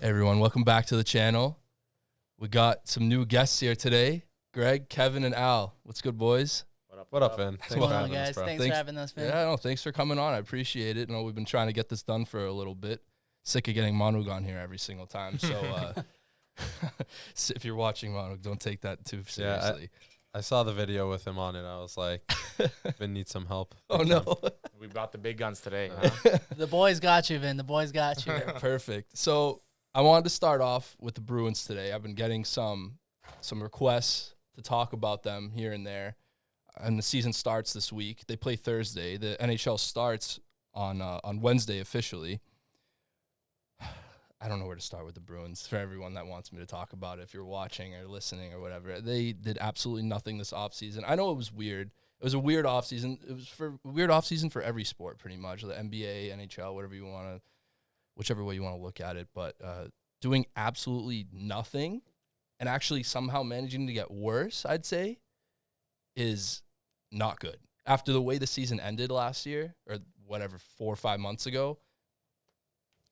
Hey everyone, welcome back to the channel. We got some new guests here today. Greg, Kevin, and Al. What's good, boys? What up, Vin? What's going on, guys? Thanks for having us, man. Yeah, no, thanks for coming on. I appreciate it. We've been trying to get this done for a little bit. Sick of getting Manug on here every single time. So if you're watching Manug, don't take that too seriously. I saw the video with him on it. I was like, Vin needs some help. Oh, no. We brought the big guns today. Huh? The boys got you, Vin. The boys got you. Perfect. So I wanted to start off with the Bruins today. I've been getting some requests to talk about them here and there. And the season starts this week. They play Thursday. The NHL starts on Wednesday officially. I don't know where to start with the Bruins for everyone that wants me to talk about it. If you're watching or listening or whatever, they did absolutely nothing this offseason. I know it was weird. It was a weird offseason. It was a weird offseason for every sport, pretty much. The NBA, NHL, whichever way you want to look at it. But doing absolutely nothing and actually somehow managing to get worse, I'd say, is not good. After the way the season ended last year, or whatever, 4 or 5 months ago,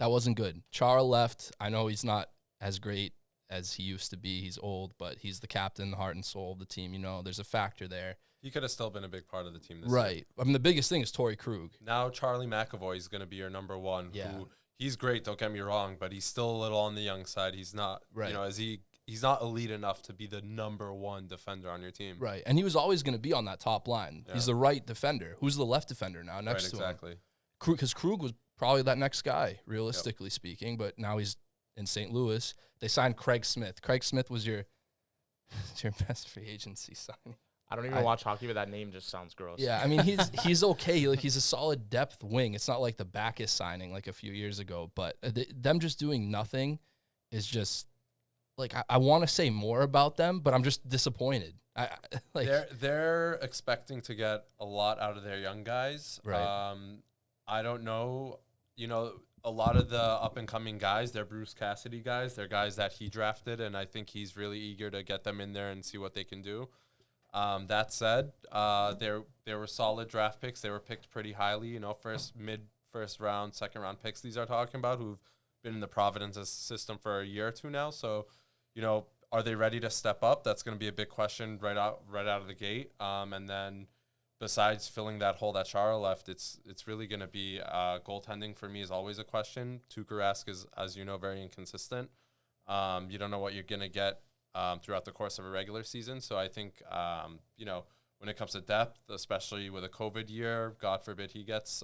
that wasn't good. Chara left. I know he's not as great as he used to be. He's old, but he's the captain, the heart and soul of the team. You know, there's a factor there. He could have still been a big part of the team this year. Right. I mean, the biggest thing is Torrey Krug. Now Charlie McAvoy is going to be your number one. Yeah. He's great, don't get me wrong, but he's still a little on the young side. He's not, right. He's not elite enough to be the number one defender on your team. Right. And he was always going to be on that top line. Yeah. He's the right defender. Who's the left defender now next to him? Exactly. Because Krug was probably that next guy, realistically speaking, but now he's in St. Louis. They signed Craig Smith. Craig Smith was your best free agency signing. I don't even watch hockey, but that name just sounds gross. Yeah, I mean, he's okay. Like, he's a solid depth wing. It's not like the Backus signing like a few years ago, but them just doing nothing is just, like, I want to say more about them, but I'm just disappointed. They're expecting to get a lot out of their young guys. Right. I don't know. You know, a lot of the up-and-coming guys, they're Bruce Cassidy guys. They're guys that he drafted, and I think he's really eager to get them in there and see what they can do. That said, they were solid draft picks. They were picked pretty highly, you know, first round, second round picks these are talking about, who've been in the Providence system for a year or two now. So, you know, are they ready to step up? That's going to be a big question right out of the gate. And then besides filling that hole that Chara left, it's really going to be goaltending for me is always a question. Tuukka Rask is, as you know, very inconsistent. You don't know what you're going to get throughout the course of a regular season. So I think, you know, when it comes to depth, especially with a COVID year, God forbid he gets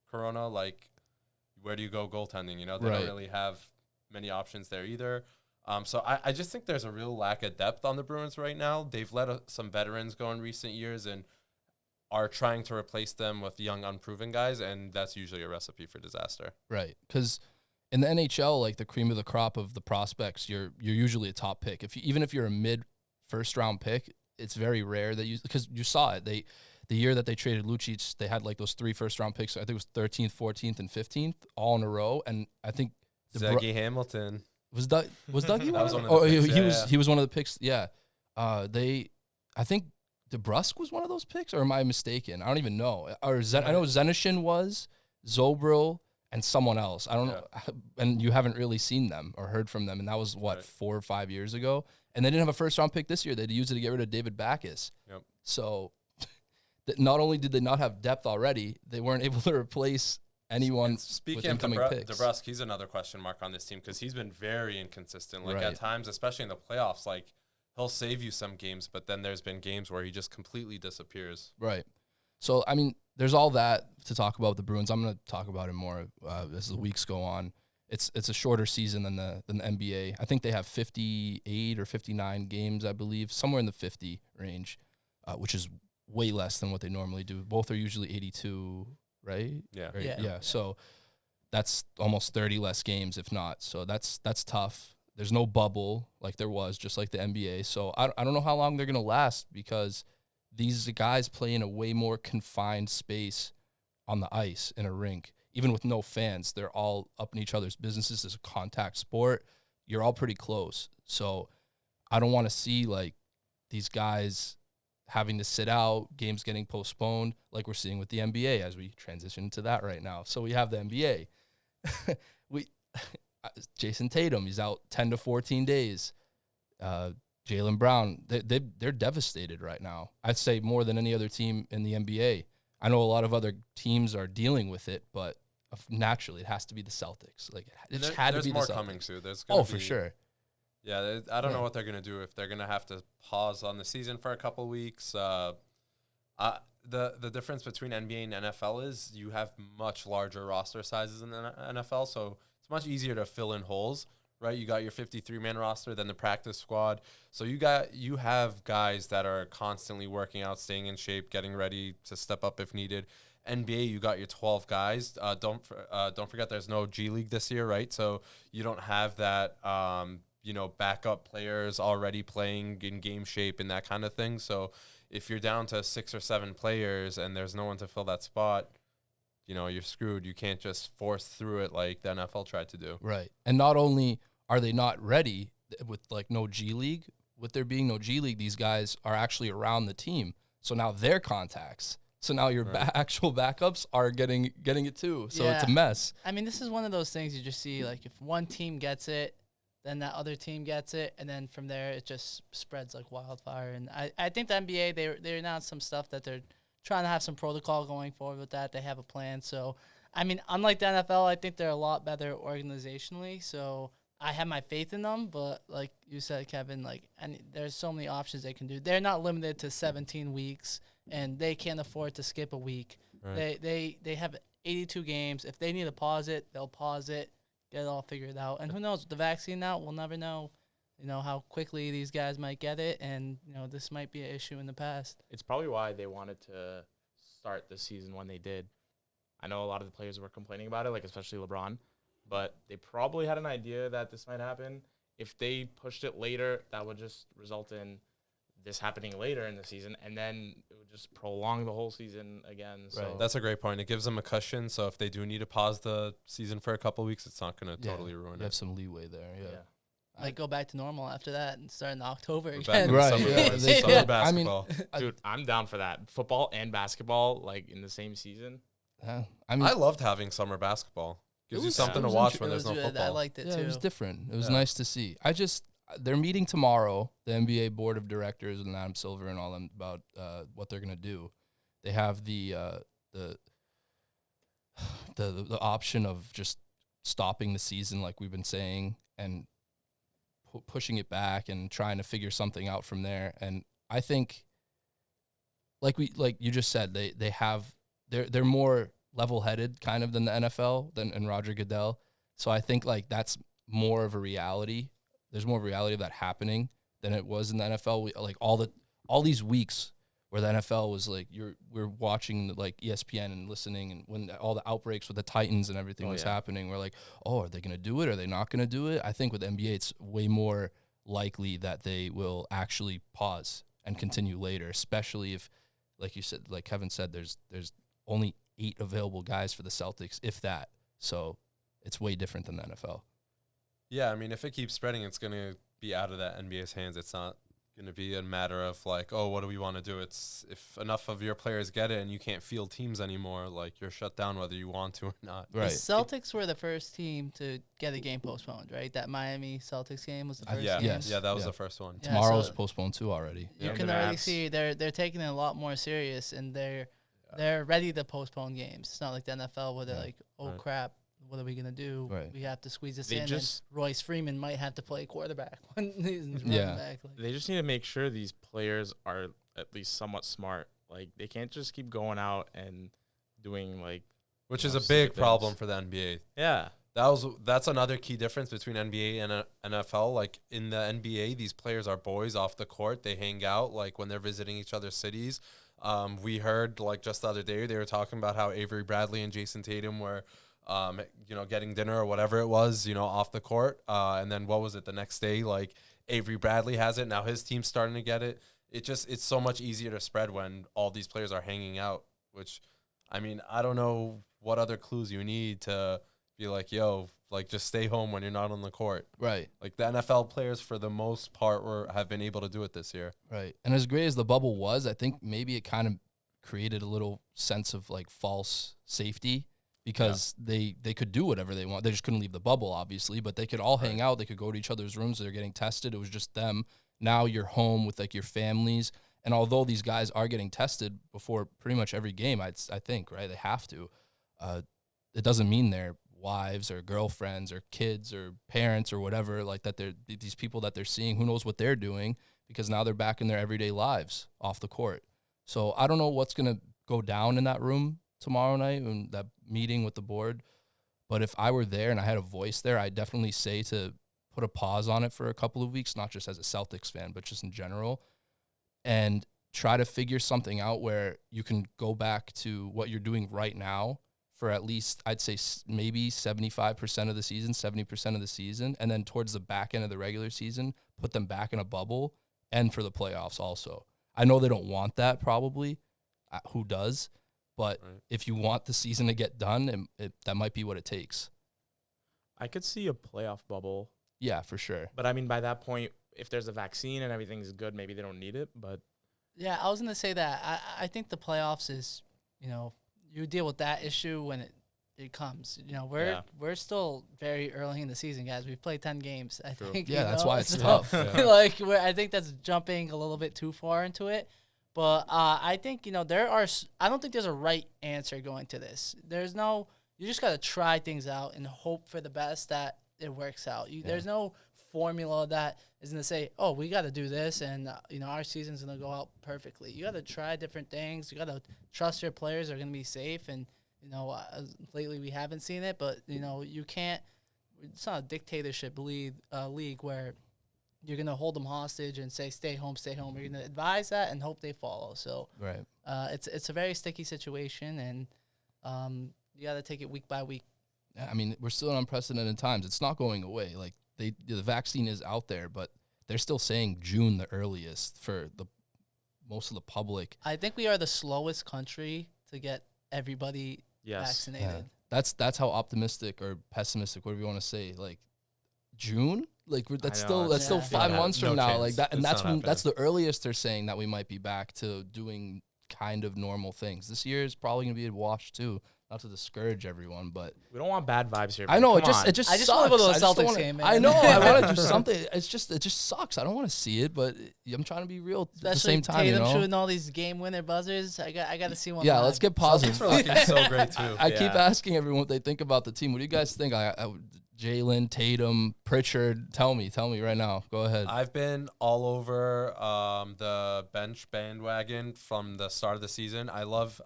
corona, like, where do you go goaltending? You know, they don't really have many options there either. So I just think there's a real lack of depth on the Bruins right now. They've let some veterans go in recent years and are trying to replace them with young, unproven guys, and that's usually a recipe for disaster. Right, because in the NHL, like, the cream of the crop of the prospects, you're usually a top pick. Even if you're a mid first round pick, it's very rare that because you saw it. The year that they traded Lucic, they had like those 3 first round picks. I think it was 13th, 14th, and 15th all in a row. And I think Dougie Hamilton was Dougie one? That was one of the picks, he was one of the picks. Yeah, I think DeBrusk was one of those picks, or am I mistaken? I don't even know. Or I know Zenishin was, Zobril, and someone else. I don't know. And you haven't really seen them or heard from them. And that was, 4 or 5 years ago. And they didn't have a first-round pick this year. They used it to get rid of David Backus. Yep. So not only did they not have depth already, they weren't able to replace anyone with incoming picks. DeBrusk, he's another question mark on this team because he's been very inconsistent. Like, at times, especially in the playoffs, like, he'll save you some games, but then there's been games where he just completely disappears. Right. So, I mean, there's all that to talk about with the Bruins. I'm going to talk about it more as the weeks go on. It's a shorter season than the NBA. I think they have 58 or 59 games, I believe, somewhere in the 50 range, which is way less than what they normally do. Both are usually 82, right? Yeah. Yeah. So that's almost 30 less games, if not. So that's tough. There's no bubble like there was, just like the NBA. So I don't know how long they're going to last because these guys play in a way more confined space on the ice in a rink. Even with no fans, they're all up in each other's businesses. It's a contact sport. You're all pretty close. So I don't want to see, like, these guys having to sit out, games getting postponed, like we're seeing with the NBA as we transition to that right now. So we have the NBA. Jason Tatum, he's out 10 to 14 days. Jaylen Brown, they're devastated right now. I'd say more than any other team in the NBA. I know a lot of other teams are dealing with it, but naturally it has to be the Celtics. Like it just had to be the Celtics. There's more coming too. There's gonna for sure. Yeah, I don't know what they're gonna do, if they're gonna have to pause on the season for a couple weeks. The difference between NBA and NFL is you have much larger roster sizes in the NFL, so it's much easier to fill in holes, right? You got your 53-man roster, then the practice squad. So you have guys that are constantly working out, staying in shape, getting ready to step up if needed. NBA, you got your 12 guys. Don't forget there's no G League this year, right? So you don't have that backup players already playing in game shape and that kind of thing. So if you're down to 6 or 7 players and there's no one to fill that spot, you're screwed. You can't just force through it like the NFL tried to do. Right. And not only are they not ready with like no G League, with there being no G League, these guys are actually around the team. So now they're contacts. So now your actual backups are getting it too. So it's a mess. I mean, this is one of those things you just see, like if one team gets it, then that other team gets it, and then from there it just spreads like wildfire. And I think the NBA, they announced some stuff that they're trying to have some protocol going forward with that. They have a plan. So, I mean, unlike the NFL, I think they're a lot better organizationally. So I have my faith in them. But like you said, Kevin, and there's so many options they can do. They're not limited to 17 weeks, and they can't afford to skip a week. Right. They have 82 games. If they need to pause it, they'll pause it. Get it all figured out. And who knows, with the vaccine out, we'll never know, how quickly these guys might get it. And, this might be an issue in the past. It's probably why they wanted to start the season when they did. I know a lot of the players were complaining about it, like especially LeBron. But they probably had an idea that this might happen. If they pushed it later, that would just result in this happening later in the season, and then it would just prolong the whole season again. So right. That's a great point. It gives them a cushion, so if they do need to pause the season for a couple of weeks, it's not going to totally ruin it. You have some leeway there, Like go back to normal after that and start in October again. Right. Summer basketball. Dude, I'm down for that. Football and basketball, like in the same season. I loved having summer basketball. Gives you something to watch when there's no football. I liked it too. It was different. It was nice to see. They're meeting tomorrow, the NBA board of directors and Adam Silver and all them, about what they're gonna do. They have the option of just stopping the season, like we've been saying, and pushing it back and trying to figure something out from there. And I think, like you just said, they're more level-headed kind of than the NFL and Roger Goodell. So I think like that's more of a reality. There's more reality of that happening than it was in the NFL. All these weeks where the NFL was like, we're watching like ESPN and listening, and when all the outbreaks with the Titans and everything was happening, we're like, are they going to do it? Are they not going to do it? I think with the NBA, it's way more likely that they will actually pause and continue later, especially if, like you said, like Kevin said, there's only 8 available guys for the Celtics, if that. So it's way different than the NFL. Yeah, I mean, if it keeps spreading, it's going to be out of that NBA's hands. It's not going to be a matter of like, what do we want to do? It's if enough of your players get it and you can't field teams anymore, like you're shut down whether you want to or not. Right. The Celtics were the first team to get a game postponed, right? That Miami Celtics game was the first game. Yeah, that was the first one. Yeah, Tomorrow's postponed too already. You can already see they're taking it a lot more serious, and they're ready to postpone games. It's not like the NFL where they're like, crap, what are we going to do? Right. We have to squeeze this in. And Royce Freeman might have to play quarterback when he's running back. They just need to make sure these players are at least somewhat smart. Like, they can't just keep going out and doing, like... Which is a big problem for the NBA. Yeah. That's another key difference between NBA and NFL. Like, in the NBA, these players are boys off the court. They hang out, like, when they're visiting each other's cities. We heard, like, just the other day, they were talking about how Avery Bradley and Jason Tatum were... getting dinner or whatever it was, off the court. And then what was it the next day? Like Avery Bradley has it. Now his team's starting to get it. It's so much easier to spread when all these players are hanging out, which, I mean, I don't know what other clues you need to be like, just stay home when you're not on the court. Right. Like the NFL players for the most part have been able to do it this year. Right. And as great as the bubble was, I think maybe it kind of created a little sense of like false safety, because they could do whatever they want. They just couldn't leave the bubble, obviously, but they could all hang out. They could go to each other's rooms. They're getting tested. It was just them. Now you're home with like your families. And although these guys are getting tested before pretty much every game, I think, right? They have to. It doesn't mean they're wives or girlfriends or kids or parents or whatever, like that these people that they're seeing, who knows what they're doing, because now they're back in their everyday lives off the court. So I don't know what's going to go down in that room tomorrow night in that meeting with the board. But if I were there and I had a voice there, I'd definitely say to put a pause on it for a couple of weeks, not just as a Celtics fan, but just in general, and try to figure something out where you can go back to what you're doing right now for at least, I'd say maybe 75% of the season, 70% of the season, and then towards the back end of the regular season, put them back in a bubble, and for the playoffs also. I know they don't want that probably. Who does? But if you want the season to get done, that might be what it takes. I could see a playoff bubble. Yeah, for sure. But, I mean, by that point, if there's a vaccine and everything's good, maybe they don't need it. But Yeah, I was going to say that. I think the playoffs is, you deal with that issue when it comes. We're still very early in the season, guys. We've played 10 games. I think. Yeah, that's why it's so, tough. Yeah. I think that's jumping a little bit too far into it. But I think I don't think there's a right answer going to this. You just got to try things out and hope for the best that it works out. There's no formula that is going to say, oh, we got to do this and our season's going to go out perfectly. You got to try different things. You got to trust your players are going to be safe. And lately we haven't seen it, but you can't. It's not a dictatorship league where you're going to hold them hostage and say stay home. You're going to advise that and hope they follow. So right. It's a very sticky situation, and you got to take it week by week. I mean, we're still in unprecedented times. It's not going away. Like the vaccine is out there, but they're still saying June the earliest for most of the public. I think we are the slowest country to get everybody vaccinated. Yeah. That's how optimistic or pessimistic, whatever you want to say. Like June, like that's still 5 months from now. Like that, and that's the earliest they're saying that we might be back to doing kind of normal things. This year is probably gonna be a wash too. Not to discourage everyone, but we don't want bad vibes here. I know it just I just sucks. want to go to the Celtics game, man. I know I want to do something. It just sucks. I don't want to see it, but I'm trying to be real at the same time. Tatum shooting all these game winner buzzers. I got to see one. Yeah, let's get positive. Celtics are looking so great too. I keep asking everyone what they think about the team. What do you guys think? Jalen, Tatum, Pritchard. Tell me right now. Go ahead. I've been all over the bench bandwagon from the start of the season. I love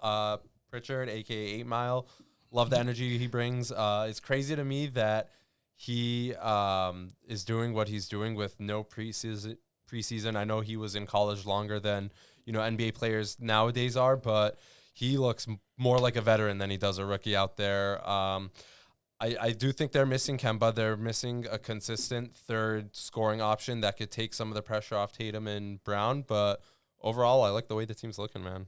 Pritchard, aka 8 Mile. Love the energy he brings. It's crazy to me that he is doing what he's doing with no preseason. I know he was in college longer than NBA players nowadays are, but he looks more like a veteran than he does a rookie out there. I do think they're missing Kemba. They're missing a consistent third scoring option that could take some of the pressure off Tatum and Brown. But overall, I like the way the team's looking, man.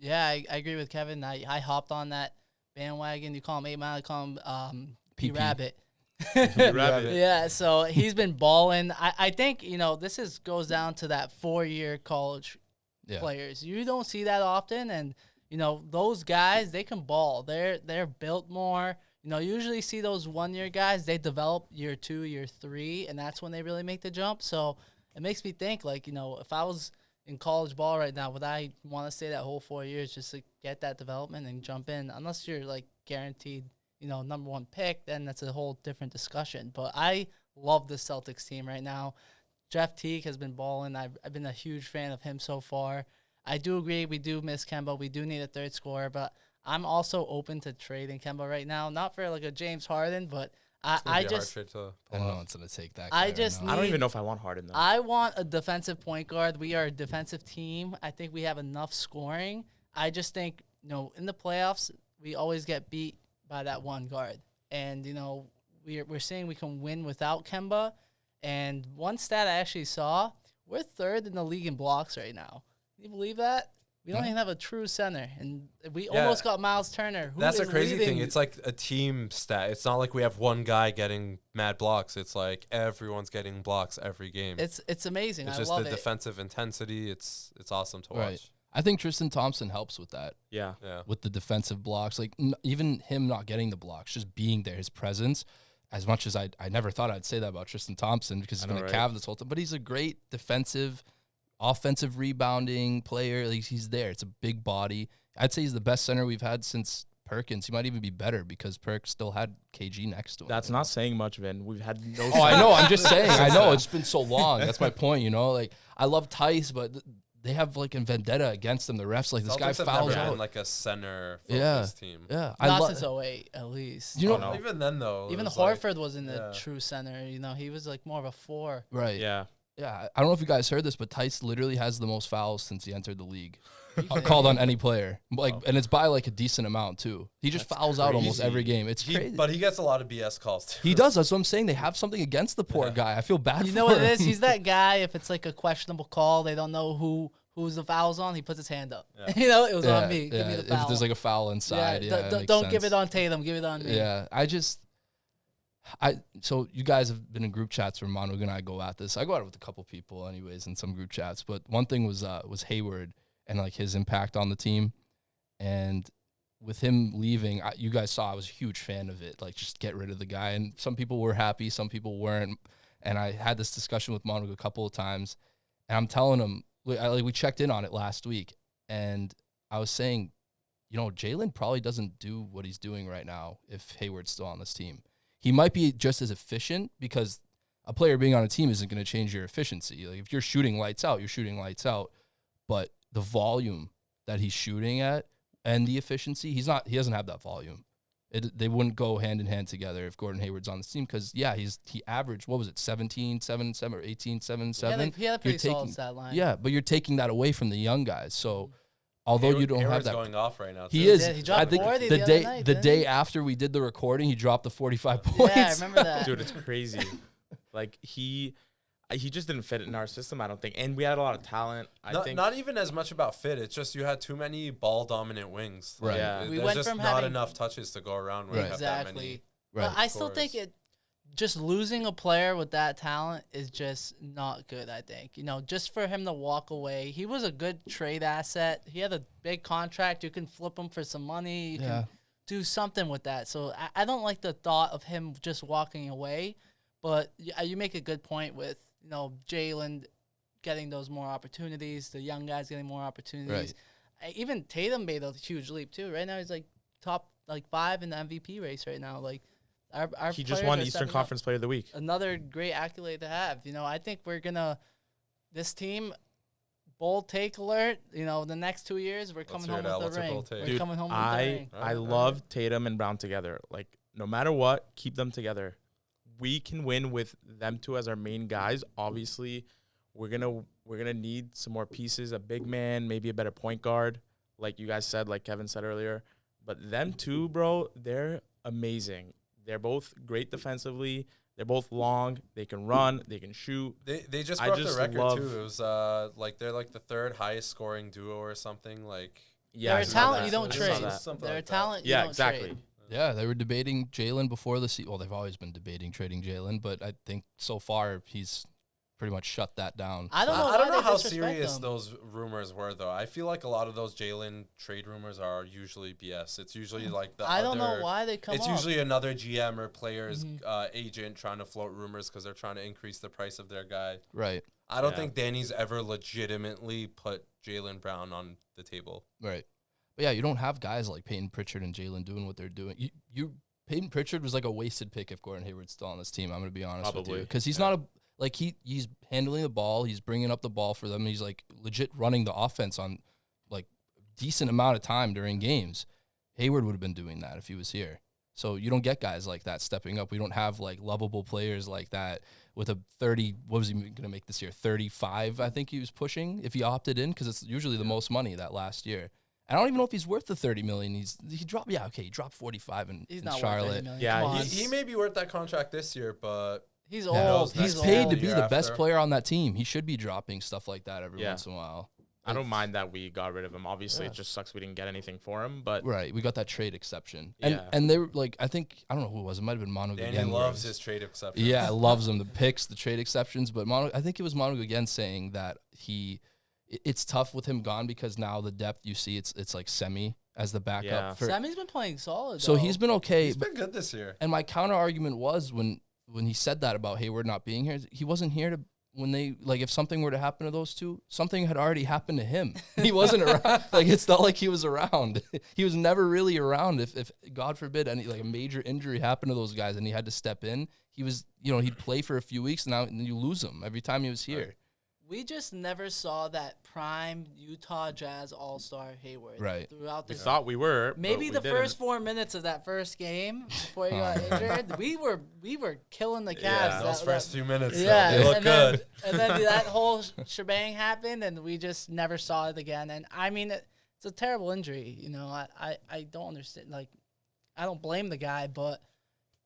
Yeah, I agree with Kevin. I hopped on that bandwagon. You call him 8 Mile, I call him P-Rabbit. Rabbit. Yeah, so he's been balling. I think, this goes down to that 4-year college players. You don't see that often, and, those guys, they can ball. They're built more. Usually see those 1-year guys, they develop year 2, year 3, and that's when they really make the jump. So it makes me think, if I was in college ball right now, would I want to stay that whole 4 years just to get that development and jump in? Unless you're, guaranteed, number 1 pick, then that's a whole different discussion. But I love the Celtics team right now. Jeff Teague has been balling. I've been a huge fan of him so far. I do agree we do miss Kemba. We do need a third scorer, but I'm also open to trading Kemba right now. Not for a James Harden, but I don't know what's gonna take that. I don't even know if I want Harden though. I want a defensive point guard. We are a defensive team. I think we have enough scoring. I just think in the playoffs we always get beat by that one guard, and we're saying we can win without Kemba. And one stat I actually saw, we're 3rd in the league in blocks right now. Can you believe that? We don't even have a true center, and we almost got Miles Turner. That's a crazy thing. It's like a team stat. It's not like we have one guy getting mad blocks. It's like everyone's getting blocks every game. It's amazing. It's I just love the it. defensive intensity. It's awesome to watch. I think Tristan Thompson helps with that, Yeah. Yeah. with the defensive blocks. Like even him not getting the blocks, just being there, his presence. As much as I never thought I'd say that about Tristan Thompson because he's been a Cav this whole time, but he's a great defensive, offensive rebounding player. Like he's there. It's a big body. I'd say he's the best center we've had since Perkins. He might even be better because Perk still had KG next to him. That's not saying much, Vin. We've had no. Oh, I know. I'm just saying. I know it's been so long. That's my point. Like I love Tice, but they have like a vendetta against them. The refs like this guy Celtics have fouls never been out. like a center Yeah. focused team. Yeah, Not since 08, at least. You know, no. Even then though, it Even was Horford wasn't a yeah. true center. He was like more of a 4. right? Yeah. Yeah. I don't know if you guys heard this, but Tice literally has the most fouls since he entered the league. Called on any player, and it's by like a decent amount too. He just fouls out almost crazy. every game. It's crazy. But he gets a lot of BS calls too. He does. That's what I'm saying. They have something against the poor guy. I feel bad. You for know what it him. is? He's that guy. If it's like a questionable call, they don't know who's the fouls on. He puts his hand up. Yeah. It was on me. Give me the foul. If there's like a foul inside, yeah, it makes don't give sense. it on Tatum. Give it on me. Yeah, so you guys have been in group chats where Manu and I go at this. I go at it with a couple people anyways in some group chats, but one thing was Hayward and like his impact on the team. And with him leaving, you guys saw I was a huge fan of it. Like just get rid of the guy. And some people were happy, some people weren't. And I had this discussion with Manu a couple of times, and I'm telling him, we checked in on it last week, and I was saying, Jalen probably doesn't do what he's doing right now if Hayward's still on this team. He might be just as efficient because a player being on a team isn't going to change your efficiency. Like if you're shooting lights out, you're shooting lights out. But the volume that he's shooting at and the efficiency, he doesn't have that volume. They wouldn't go hand in hand together if Gordon Hayward's on the team because, yeah, he averaged, 17, 7, 7, or 18, 7, 7. He had a pretty solid stat line. Yeah, but you're taking that away from the young guys. So although you don't have Hayward's that. going off right now. He too. is. Yeah, he dropped I think 40 the the other day night, the didn't day he? after we did the recording, he dropped the 45 points. Yeah, I remember that. Dude, it's crazy. Like he just didn't fit in our system, I don't think. And we had a lot of talent. I think Not even as much about fit. It's just you had too many ball dominant wings. Right. Yeah. We There's went just from not having- enough touches to go around when you have that many. Exactly. Right. But I still think scores. just losing a player with that talent is just not good, I think. Just for him to walk away, he was a good trade asset. He had a big contract. You can flip him for some money. You Yeah. can do something with that. So I don't like the thought of him just walking away. But you make a good point with, Jalen getting those more opportunities, the young guys getting more opportunities. Even Tatum made a huge leap too. Right now he's like top 5 in the MVP race right now. Like our he just players won are Eastern stepping up. Conference Player of the Week. Another great accolade to have. I think we're gonna this team. Bold take alert. The next 2 years we're coming hear home it, Al. with What's the your ring. bold take? We're Dude, coming home with the ring. I love Tatum and Brown together. Like no matter what, keep them together. We can win with them two as our main guys. Obviously, we're gonna need some more pieces, a big man, maybe a better point guard, like you guys said, like Kevin said earlier. But them two, bro, they're amazing. They're both great defensively. They're both long. They can run. They can shoot. They just I broke just the record love- too. It was they're like the third highest scoring duo or something. Like Yeah, They're I a saw talent that. you don't I trade. saw that. Something They're a like that. talent you Yeah, don't exactly. trade. Yeah, they were debating Jalen before the season. Well, they've always been debating trading Jalen, but I think so far he's pretty much shut that down. I don't know. I don't why know they how disrespect serious them. those rumors were, though. I feel like a lot of those Jalen trade rumors are usually BS. It's usually like the I don't know other- why they come It's up. usually another GM or player's Mhm. agent trying to float rumors because they're trying to increase the price of their guy. Right, I don't Yeah. think Danny's ever legitimately put Jalen Brown on the table. right. But yeah, you don't have guys like Peyton Pritchard and Jalen doing what they're doing. Peyton Pritchard was like a wasted pick if Gordon Hayward's still on this team. I'm going to be honest with you. Probably, Because he's not he's handling the ball. He's bringing up the ball for them. He's like legit running the offense on like decent amount of time during games. Hayward would have been doing that if he was here. So you don't get guys like that stepping up. We don't have like lovable players like that with a 30. What was he going to make this year? 35, I think he was pushing if he opted in because it's usually the most money that last year. I don't even know if he's worth the $30 million. He dropped 45 in He's not Charlotte. worth $30 million. Yeah, Come on. He may be worth that contract this year, but He's Yeah. old. He's Next paid year, to the be year the best after. player on that team. He should be dropping stuff like that every Yeah. once in a while. I don't mind that we got rid of him. Obviously, Yeah. it just sucks we didn't get anything for him. But Right, we got that trade exception, Yeah. and they were like, I don't know who it was. It might have been Manu Danny again. loves his trade exceptions. Yeah, loves them, the picks, the trade exceptions. But I think it was Manu again saying that it's tough with him gone because now the depth you see, it's like Semi as the backup. Yeah. Sammy's been playing solid. So though. he's been okay. He's been good this year. And my counter argument was when he said that about Hayward not being here, he wasn't here to when they like if something were to happen to those two, something had already happened to him. He wasn't around. Like it's not like he was around. He was never really around. If God forbid any like a major injury happened to those guys and he had to step in, he was he'd play for a few weeks and then you lose him every time he was here. Right. We just never saw that prime Utah Jazz All-Star Hayward Right. throughout We the thought we were. maybe but the we first 4 minutes of that first game before he got injured. We were killing the Cavs. Yeah, Those first 2 minutes, Yeah, they look and good. Then, and then that whole shebang happened, and we just never saw it again. And I mean, it's a terrible injury. I don't understand. Like, I don't blame the guy, but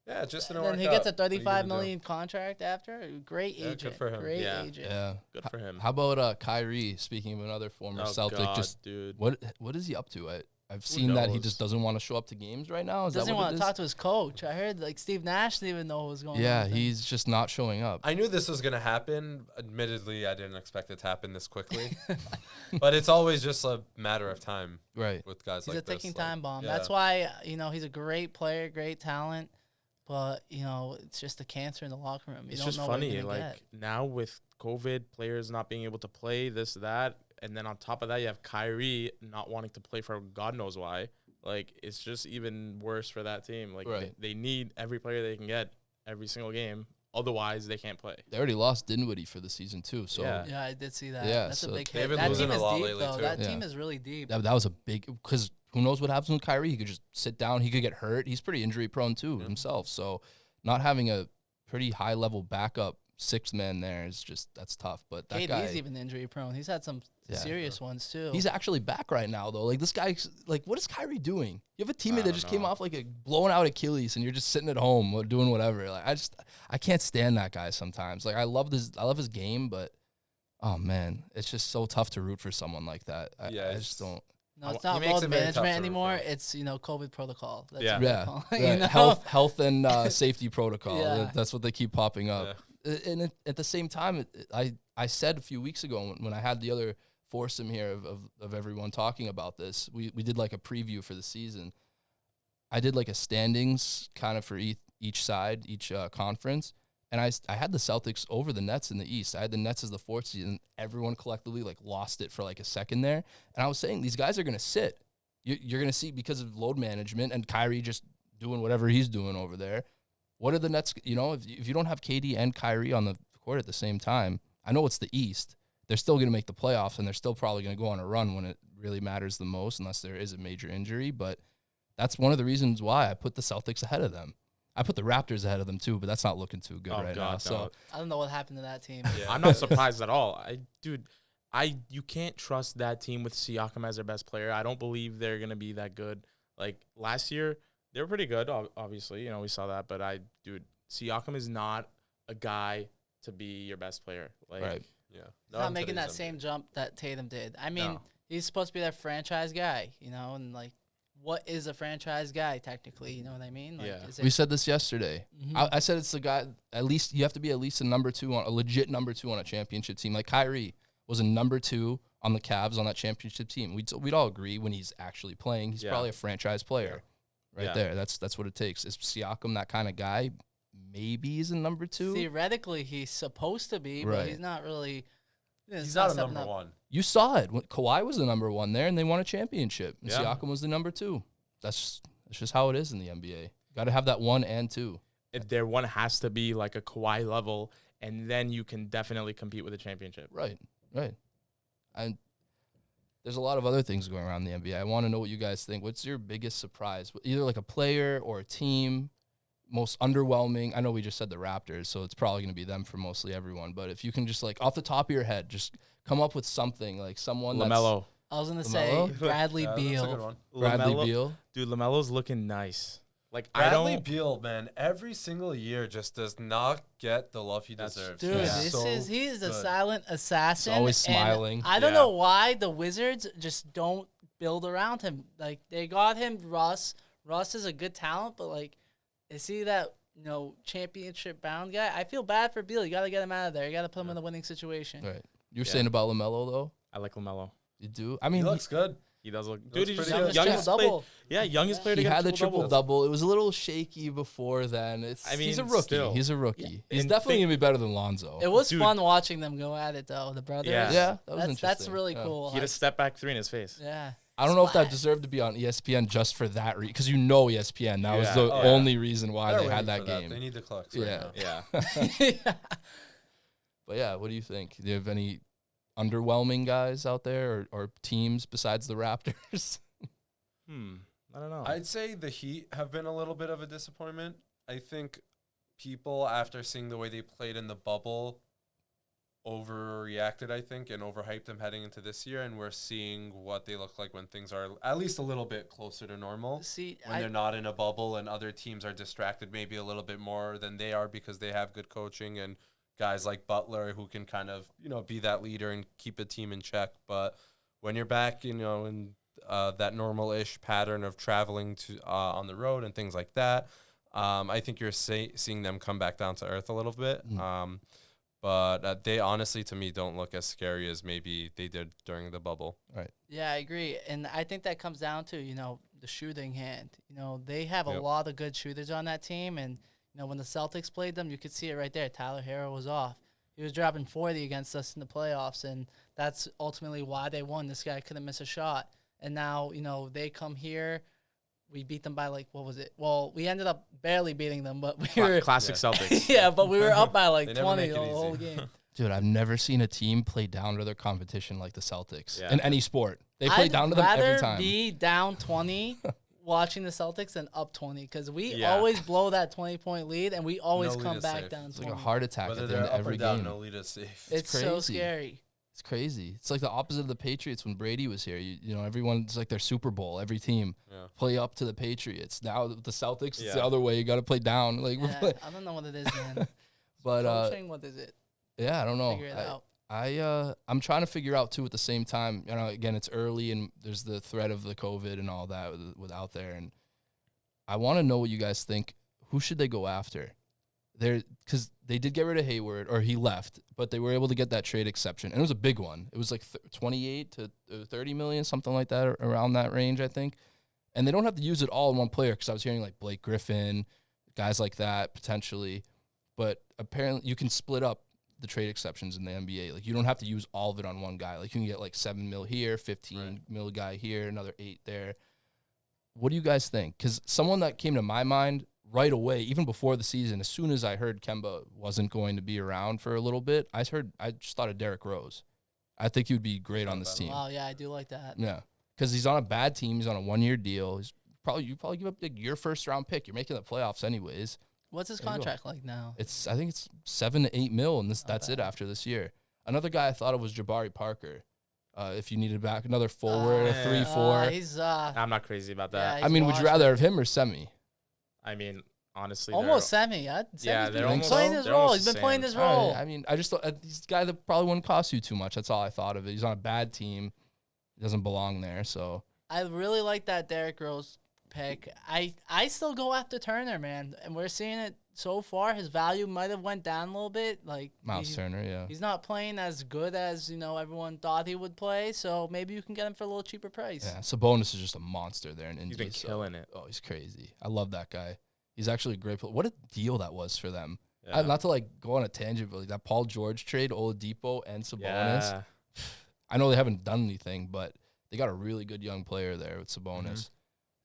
Yeah, it just didn't then work he out. gets a What are you $35 gonna do? million contract after. Great Yeah, good agent. for him. Great Yeah. agent. Yeah. Good for him. How about Kyrie? Speaking of another former Oh, Celtic, God, just dude. what is he up to? I've seen that he knows? just doesn't want to show up to games right now. Is Doesn't that what want it to is? talk to his coach. I heard like Steve Nash didn't even know what was going on. Yeah, with him. he's just not showing up. I knew this was going to happen. Admittedly, I didn't expect it to happen this quickly. But it's always just a matter of time Right. with guys He's like a ticking this. Like, time bomb. yeah. That's why he's a great player, great talent, but it's just a cancer in the locker room. You It's don't just know funny. what you're gonna Like get. now with COVID, players not being able to play, this, that, and then on top of that, you have Kyrie not wanting to play for God knows why. Like it's just even worse for that team. Like Right. they need every player they can get every single game. Otherwise, they can't play. They already lost Dinwiddie for the season too. So Yeah. Yeah, I did see that. Yeah, That's so a big they've hit. been That losing team a is lot deep, lately, though. too. That Yeah. team is really deep. that was a big because who knows what happens with Kyrie? He could just sit down. He could get hurt. He's pretty injury prone too himself. So not having a pretty high level backup sixth man there is just that's tough. But that KD's guy, even injury prone. He's had some Yeah. serious ones too. he's actually back right now though. Like this guy, like what is Kyrie doing? You have a teammate that don't just came know. off like a blown out Achilles, and you're just sitting at home doing whatever. Like I can't stand that guy sometimes. Like I love his game, but oh man, it's just so tough to root for someone like that. I it's- just don't. no, it's He not makes load it very tough management to root anymore. for. It's COVID protocol. That's Yeah. what they Yeah, call it, right. Health and safety protocol. Yeah. That's what they keep popping up. And at the same time, I said a few weeks ago when I had the other foursome here of everyone talking about this, we did like a preview for the season. I did like a standings kind of for each side, each conference, and I had the Celtics over the Nets in the East. I had the Nets as the fourth seed, and everyone collectively like lost it for like a second there. And I was saying these guys are going to sit. You're going to see because of load management and Kyrie just doing whatever he's doing over there. What are the Nets? If you don't have KD and Kyrie on the court at the same time, I know it's the East. They're still going to make the playoffs, and they're still probably going to go on a run when it really matters the most, unless there is a major injury. But that's one of the reasons why I put the Celtics ahead of them. I put the Raptors ahead of them too, but that's not looking too good Oh, right God, now. no. So I don't know what happened to that team. Yeah. I'm not surprised at all. You can't trust that team with Siakam as their best player. I don't believe they're gonna be that good. Like last year, they were pretty good. Obviously, we saw that. But Siakam is not a guy to be your best player. Like, right. Yeah. He's not making that same jump that Tatum did. I mean, No. he's supposed to be that franchise guy, and like, what is a franchise guy technically? You know what I mean? Like, Yeah. is We said this yesterday. Mhm. I said it's the guy. At least you have to be at least a legit number two on a championship team. Like Kyrie was a number two on the Cavs on that championship team. We'd all agree when he's actually playing, he's Yeah. probably a franchise player, right Yeah. there. That's what it takes. Is Siakam that kind of guy? Maybe he's a number two. theoretically he's supposed to be, but Right. he's not really. He's not a stepping number up. one. You saw it when Kawhi was the number one there, and they won a championship. And Yeah. Siakam was the number two. That's just how it is in the NBA. Got to have that 1 and 2. their one has to be like a Kawhi level, and then you can definitely compete with a championship. Right. And there's a lot of other things going around in the NBA. I want to know what you guys think. What's your biggest surprise? Either like a player or a team, most underwhelming. I know we just said the Raptors, so it's probably going to be them for mostly everyone. But if you can just like off the top of your head, just come up with something like someone LaMelo. I was gonna LaMelo? say Bradley Yeah, that's a good Beal. one. Bradley LaMelo- Beal. Dude, LaMelo's looking nice. Like Bradley Beal, man, every single year just does not get the love he That's- deserves. Dude, Yeah. He's he is a good. silent assassin. always and smiling. I don't Yeah. know why the Wizards just don't build around him. Like they got him Russ. Russ is a good talent, but like, is he that championship bound guy? I feel bad for Beal. You got to get him out of there. You got to put him in a winning situation. Right. You're Yeah. saying about LaMelo though? I like LaMelo. You do? I He mean, looks good. He does look. Looks Dude, he's pretty just good. youngest player. double. Yeah, youngest player to he get had the triple-double. triple-double. It was a little shaky before then. I He's a mean, rookie. still. He's a rookie. He's And definitely think- going to be better than Lonzo. It was Dude. fun watching them go at it though. The brothers. Yeah. Yeah, that was that's interesting. really Yeah. cool. He had a step back three in his face. Yeah. I don't know if that Splat. deserved to be on ESPN just for that reason, because ESPN. That was Yeah. the Oh, yeah. only reason why They're they had waiting that for game. They need the clicks. Yeah. Right now. Yeah. But yeah, what do you think? Do you have any underwhelming guys out there or teams besides the Raptors? I don't know. I'd say the Heat have been a little bit of a disappointment. I think people, after seeing the way they played in the bubble, overreacted, I think, and overhyped them heading into this year. And we're seeing what they look like when things are at least a little bit closer to normal. See, When they're not in a bubble and other teams are distracted maybe a little bit more than they are because they have good coaching and guys like Butler who can kind of, be that leader and keep a team in check. But when you're back, in that normal-ish pattern of traveling to on the road and things like that, I think you're seeing them come back down to earth a little bit. But they honestly, to me, don't look as scary as maybe they did during the bubble. Yeah, I agree. And I think that comes down to, the shooting hand. They have a Yep. lot of good shooters on that team. And, when the Celtics played them, you could see it right there. Tyler Hero was off. He was dropping 40 against us in the playoffs. And that's ultimately why they won. This guy couldn't miss a shot. And now, they come here. We beat them by what was it? Well, we ended up barely beating them, but we were Classic Yeah. Celtics. yeah, but we were up by They never 20 make the it whole easy. game. Dude, I've never seen a team play down to their competition like the Celtics Yeah. in any sport. They play I'd down to them every rather time. be down 20 watching the Celtics than up 20 because we Yeah. always blow that 20-point lead and we always No lead come is back safe. down It's 20. like a heart attack Whether at the they're end of up every or down, game. no lead is safe. It's so crazy. scary. It's crazy. It's like the opposite of the Patriots when Brady was here. Everyone's like their Super Bowl. Every team Yeah. play up to the Patriots. Now with the Celtics, it's the Yeah. other way. You got to play down. Like we're Yeah, play- I don't know what it is, man. but Coaching, what is it? yeah, I don't know. Figure it out. I'm trying to figure out too at the same time. Again, it's early and there's the threat of the COVID and all that with out there, and I want to know what you guys think. Who should they go after? Because they did get rid of Hayward, or he left, but they were able to get that trade exception, and it was a big one. It was like 28 to 30 million, something like that, around that range, I think. And they don't have to use it all in one player, because I was hearing like Blake Griffin, guys like that potentially, but apparently you can split up the trade exceptions in the NBA. Like you don't have to use all of it on one guy. Like you can get like 7 mil here, 15 mil guy here, another 8 there. What do you guys think? Because someone that came to my mind right away, even before the season, as soon as I heard Kemba wasn't going to be around for a little bit, I just thought of Derrick Rose. I think he would be great on this team. Wow, yeah, I do like that. Yeah, because he's on a bad team. He's on a 1-year deal. You probably give up like your first round pick. You're making the playoffs anyways. What's his There you go. contract like now? I think it's 7 to 8 mil, and that's it bad. after this year. Another guy I thought of was Jabari Parker. If you needed back another forward, a 3-4. He's I'm not crazy about that. Yeah, I mean, would you washed. rather have him or Semi? I mean, honestly, almost semi. Yeah, Semi's they're been almost- playing his they're role. almost He's the been playing same. his role. I mean, I just thought he's a guy that probably wouldn't cost you too much. That's all I thought of it. He's on a bad team. He doesn't belong there. So I really like that Derrick Rose pick. I still go after Turner, man, and we're seeing it so far. His value might have went down a little bit. Like Miles Turner, yeah. he's not playing as good as everyone thought he would play. So maybe you can get him for a little cheaper price. Yeah, Sabonis is just a monster there in Indy. He's been so- killing it. Oh, he's crazy. I love that guy. He's actually a great player. What a deal that was for them. Yeah. Not to go on a tangent, but that Paul George trade, Oladipo and Sabonis. Yeah. I know they haven't done anything, but they got a really good young player there with Sabonis.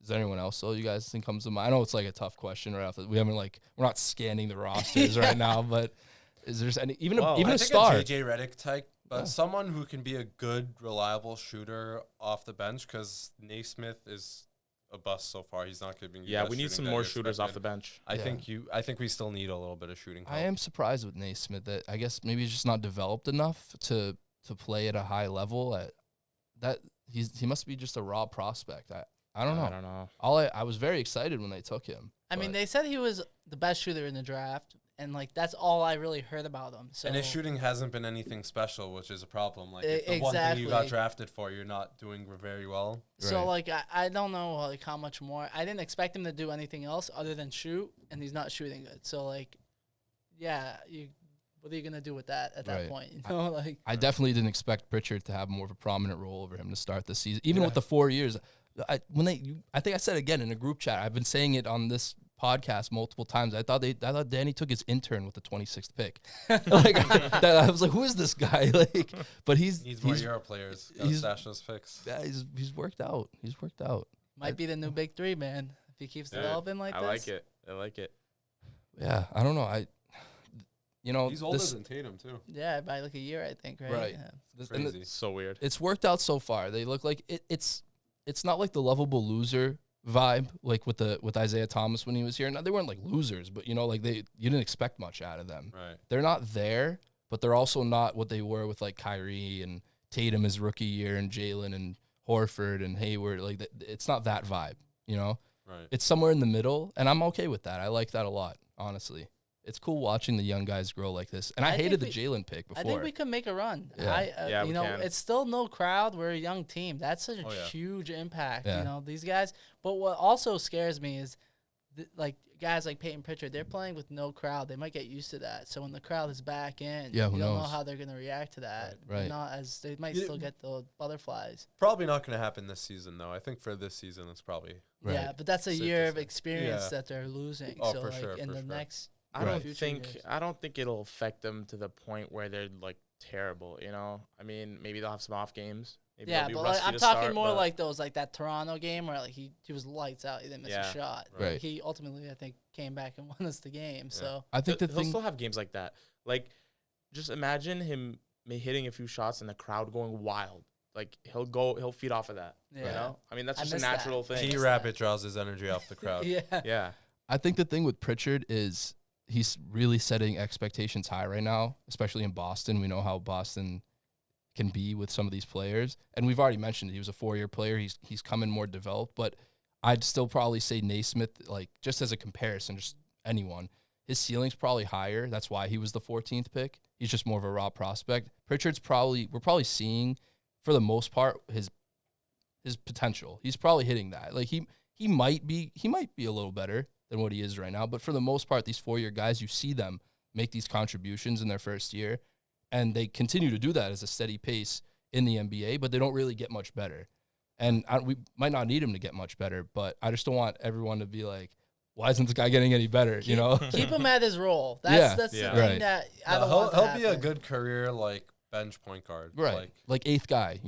Is there anyone else though you guys think comes to mind? I know it's like a tough question right off. We haven't we're not scanning the rosters right now, but is there any even Well, a, even I a think star? a JJ Redick type, but Yeah. someone who can be a good, reliable shooter off the bench because Naismith is a bust so far. He's not giving you Yeah, that we need shooting some that more you shooters off the expected. bench. I think we still need a little bit of shooting. I help. am surprised with Naismith that I guess maybe he's just not developed enough to play at a high level. He must be just a raw prospect. I don't know. I don't know. I was very excited when they took him. I mean, but- they said he was the best shooter in the draft, and that's all I really heard about him. So And his shooting hasn't been anything special, which is a problem. Like if the one thing you got Exactly. drafted for, you're not doing very well. So Right. I don't know how much more. I didn't expect him to do anything else other than shoot, and he's not shooting good. So yeah, you what are you gonna do with that at that Right. point? You know, like I definitely didn't expect Pritchard to have more of a prominent role over him to start the season, even Yeah. with the 4 years. I think I said again in a group chat. I've been saying it on this podcast multiple times. I thought Danny took his intern with the 26th pick. Like I was like, who is this guy? Like, but Needs more Euro players. Got to he's- stash those picks. yeah, he's worked out. He's worked out. might be the new big three, man. If he keeps developing like I this. like it. I like it. Yeah, I don't know. He's older than Tatum too. Yeah, by like a year, I think, right? Right. Yeah. and Crazy. It's so weird. it's worked out so far. They look like it's not like the lovable loser vibe like with Isaiah Thomas when he was here. Now they weren't like losers, but like you didn't expect much out of them. Right. They're not there, but they're also not what they were with like Kyrie and Tatum his rookie year and Jalen and Horford and Hayward. Like it's not that vibe, Right. It's somewhere in the middle, and I'm okay with that. I like that a lot, honestly. It's cool watching the young guys grow like this. And I think hated the we- Jalen pick before. I think we could make a run. Yeah. Yeah, we can. It's still no crowd. We're a young team. That's such a Oh, yeah. huge impact. Yeah. These guys. But what also scares me is, like guys like Peyton Pritchard, they're playing with no crowd. They might get used to that. So when the crowd is back in, Yeah, who you don't know knows? how they're gonna react to that. Right. Not as they might Yeah. still get the butterflies. Probably not going to happen this season though. I think for this season it's probably Right. Yeah, but that's a Safe year to of say. experience Yeah. that they're losing. Oh, so for like sure, in for the sure. next I Right. don't future think years. I don't think it'll affect them to the point where they're like terrible. I mean, maybe they'll have some off games. Maybe Yeah, they'll be but like, rusty I'm to talking start, more but like those, like that Toronto game where like he was lights out. He didn't miss a Yeah. shot. Right. He ultimately, I think, came back and won us the game. So I think the he'll thing still have games like that. Like, just imagine him hitting a few shots and the crowd going wild. Like he'll feed off of that. Yeah. I mean, that's I just a miss that. natural thing. T Rabbit draws his energy off the crowd. yeah, Yeah. I think the thing with Pritchard is he's really setting expectations high right now, especially in Boston. We know how Boston can be with some of these players. And we've already mentioned he was a 4-year player. He's come in more developed, but I'd still probably say Naismith, like just as a comparison, just anyone, his ceiling's probably higher. That's why he was the 14th pick. He's just more of a raw prospect. Pritchard's we're probably seeing for the most part his potential. He's probably hitting that. Like he might be a little better than what he is right now, but for the most part, these 4-year guys, you see them make these contributions in their first year, and they continue to do that as a steady pace in the NBA, but they don't really get much better. And we might not need him to get much better, but I just don't want everyone to be like, why isn't this guy getting any better? keep him at his role. That's Yeah. that's Yeah. the thing Right. that I No, don't he'll want to he'll be a happen. good career like bench point guard. right, like 8th guy.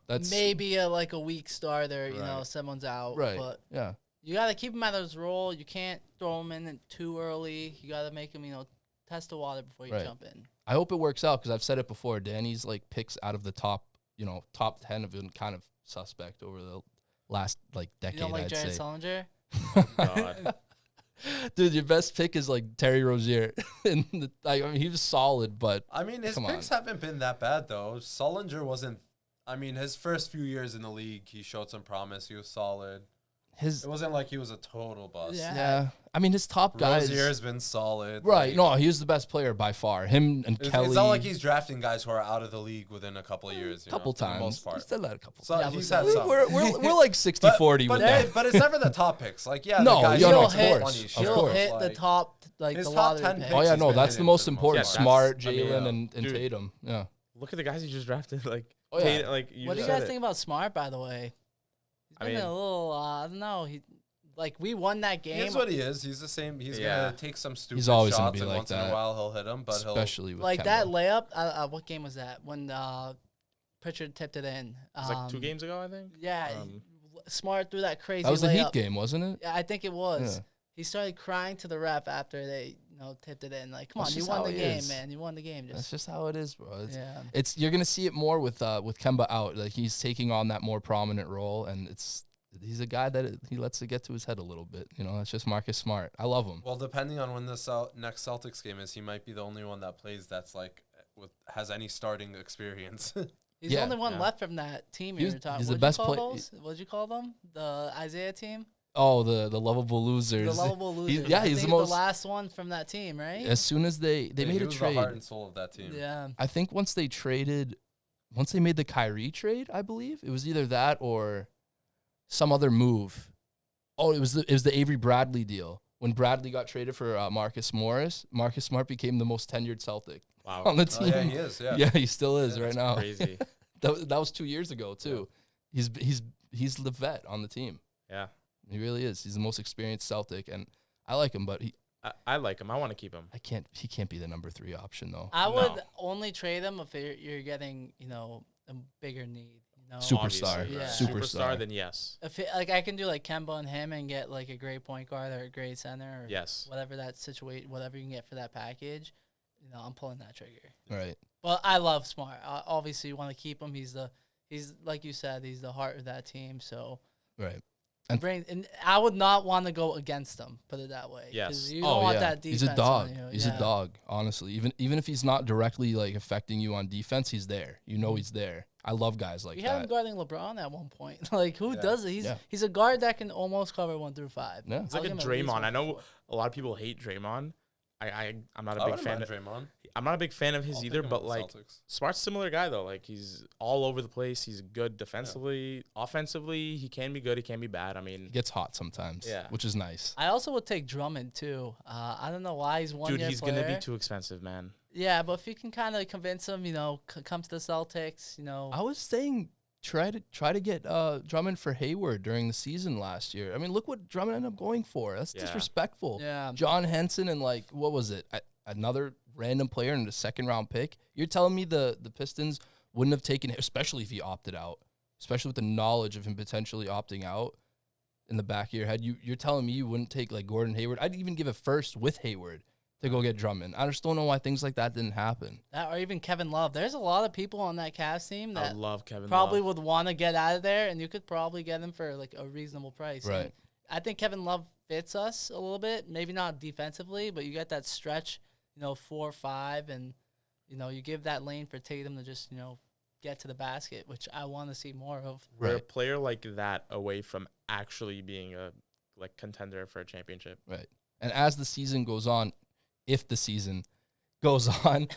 That's Maybe like a weak starter. Right. Someone's out. right. But Yeah, you got to keep him at his role. You can't throw him in too early. You got to make him, test the water before you Right. jump in. I hope it works out because I've said it before. Danny's like picks out of the top 10 have been kind of suspect over the last like decade. You don't like I'd Jared say. Sullinger? God. Dude, your best pick is like Terry Rozier, and he was solid, but I mean, his Come picks haven't been that bad though. Sullinger wasn't. I mean, his first few years in the league, he showed some promise. He was solid. his It wasn't like he was a total bust. Yeah. yeah. I mean, his top guys. Rozier's been solid. Right. Like, No, he was the best player by far. Him and Kelly. it's not like he's drafting guys who are out of the league within a couple of years. a couple for the times. most part. He's done that a couple. So Yeah, he's but had some. We're like 60-40 but, with that. but it's never the top picks. Like yeah, No, the guys yeah, who no, are of top course, 20 of sure, He'll course. hit the like, top, like his the top lottery 10 pick. picks Oh yeah, he's no, been that's the hitting most for the most important. part. Smart, Yes. I mean, Jalen, and dude. Tatum. Yeah. Look at the guys you just drafted. Like, Oh, yeah. Tatum, like you What do you just guys said think about Smart, by the way? He's I been mean- a little, I don't know. We won that game. Here's what he is. He's the same. He's Yeah. gonna take some stupid always gonna shots, be and like once in that. a while he'll hit them. But Especially with Like that Kemba. layup. What game was that? When Pritchard tipped it in. It was like 2 games ago, I think. Yeah, Smart threw that crazy That was the layup. Heat game, wasn't it? Yeah, I think it was. Yeah. He started crying to the ref after they, tipped it in. Like, come That's on, you just won how the he game, is. man. You won the game. That's Just just how it is, bro. yeah. You're gonna see it more with Kemba out. Like he's taking on that more prominent role, and he's a guy that he lets it get to his head a little bit. That's just Marcus Smart. I love him. Well, depending on when the next Celtics game is, he might be the only one that plays that's like has any starting experience. He's Yeah. the only one Yeah. left from that team He you was- were talking. he's the What'd best you call play- those? What'd you call them? The Isaiah team? Oh, the lovable losers. The lovable losers. yeah, I he's think the most. the last one from that team, right? As soon as they Yeah, made he a was trade, the heart and soul of that team. Yeah. I think once they made the Kyrie trade, I believe it was either that or some other move. Oh, it was the Avery Bradley deal when Bradley got traded for Marcus Morris, Marcus Smart became the most tenured Celtic Wow. on the Oh, team. yeah, he is. Yeah. Yeah, he still is right That's now. crazy. That was 2 years ago too. He's the vet on the team. Yeah. He really is. He's the most experienced Celtic, and I like him, but I like him. I want to keep him. he can't be the number 3 option though. I would No. only trade him if you're getting, a bigger need. Superstar. Obviously. Yeah. Superstar. Then yes. If I can do like Kemba and him and get like a great point guard or a great center or Yes. whatever that situation, whatever you can get for that package, I'm pulling that trigger. Right. But I love Smart. Obviously, you want to keep him. He's like you said, he's the heart of that team. So Right. and I would not want to go against him. Put it that way. 'Cause Yes. You don't want that defense. He's a dog. on you. He's Yeah. a dog. Honestly, even if he's not directly like affecting you on defense, he's there. You know he's there. I love guys like We had him that. guarding LeBron at one point. Like who Yeah. does it? Yeah. He's a guard that can almost cover 1 through 5. Yeah. It's like I'll a give him at least Draymond. 1 I know through 4. a lot of people hate Draymond. I'm not a I big wouldn't fan. mind Of, Draymond. I'm not a big fan of his I'll either. take him But with the like Celtics. Smart's similar guy though. Like he's all over the place. He's good defensively, offensively. He can be good. He can be bad. I mean, He gets hot sometimes. Yeah. Which is nice. I also would take Drummond too. I don't know why he's 1 dude, year he's player. gonna be too expensive, man. Yeah, but if you can kind of convince him, come to the Celtics, I was saying try to get Drummond for Hayward during the season last year. I mean, look what Drummond ended up going for. That's Yeah. disrespectful. Yeah. John Henson and like what was it? Another random player in the 2nd-round pick. You're telling me the Pistons wouldn't have taken him, especially if he opted out, especially with the knowledge of him potentially opting out in the back of your head. You're telling me you wouldn't take like Gordon Hayward? I'd even give a first with Hayward to go get Drummond. I just don't know why things like that didn't happen. That or even Kevin Love. There's a lot of people on that Cavs team I that love Kevin. probably Love. would want to get out of there, and you could probably get him for like a reasonable price. Right. And I think Kevin Love fits us a little bit. Maybe not defensively, but you get that stretch, 4-5, and you give that lane for Tatum to just get to the basket, which I want to see more of. We're a Right. player like that away from actually being a contender for a championship. Right. And as the season goes on, if the season goes on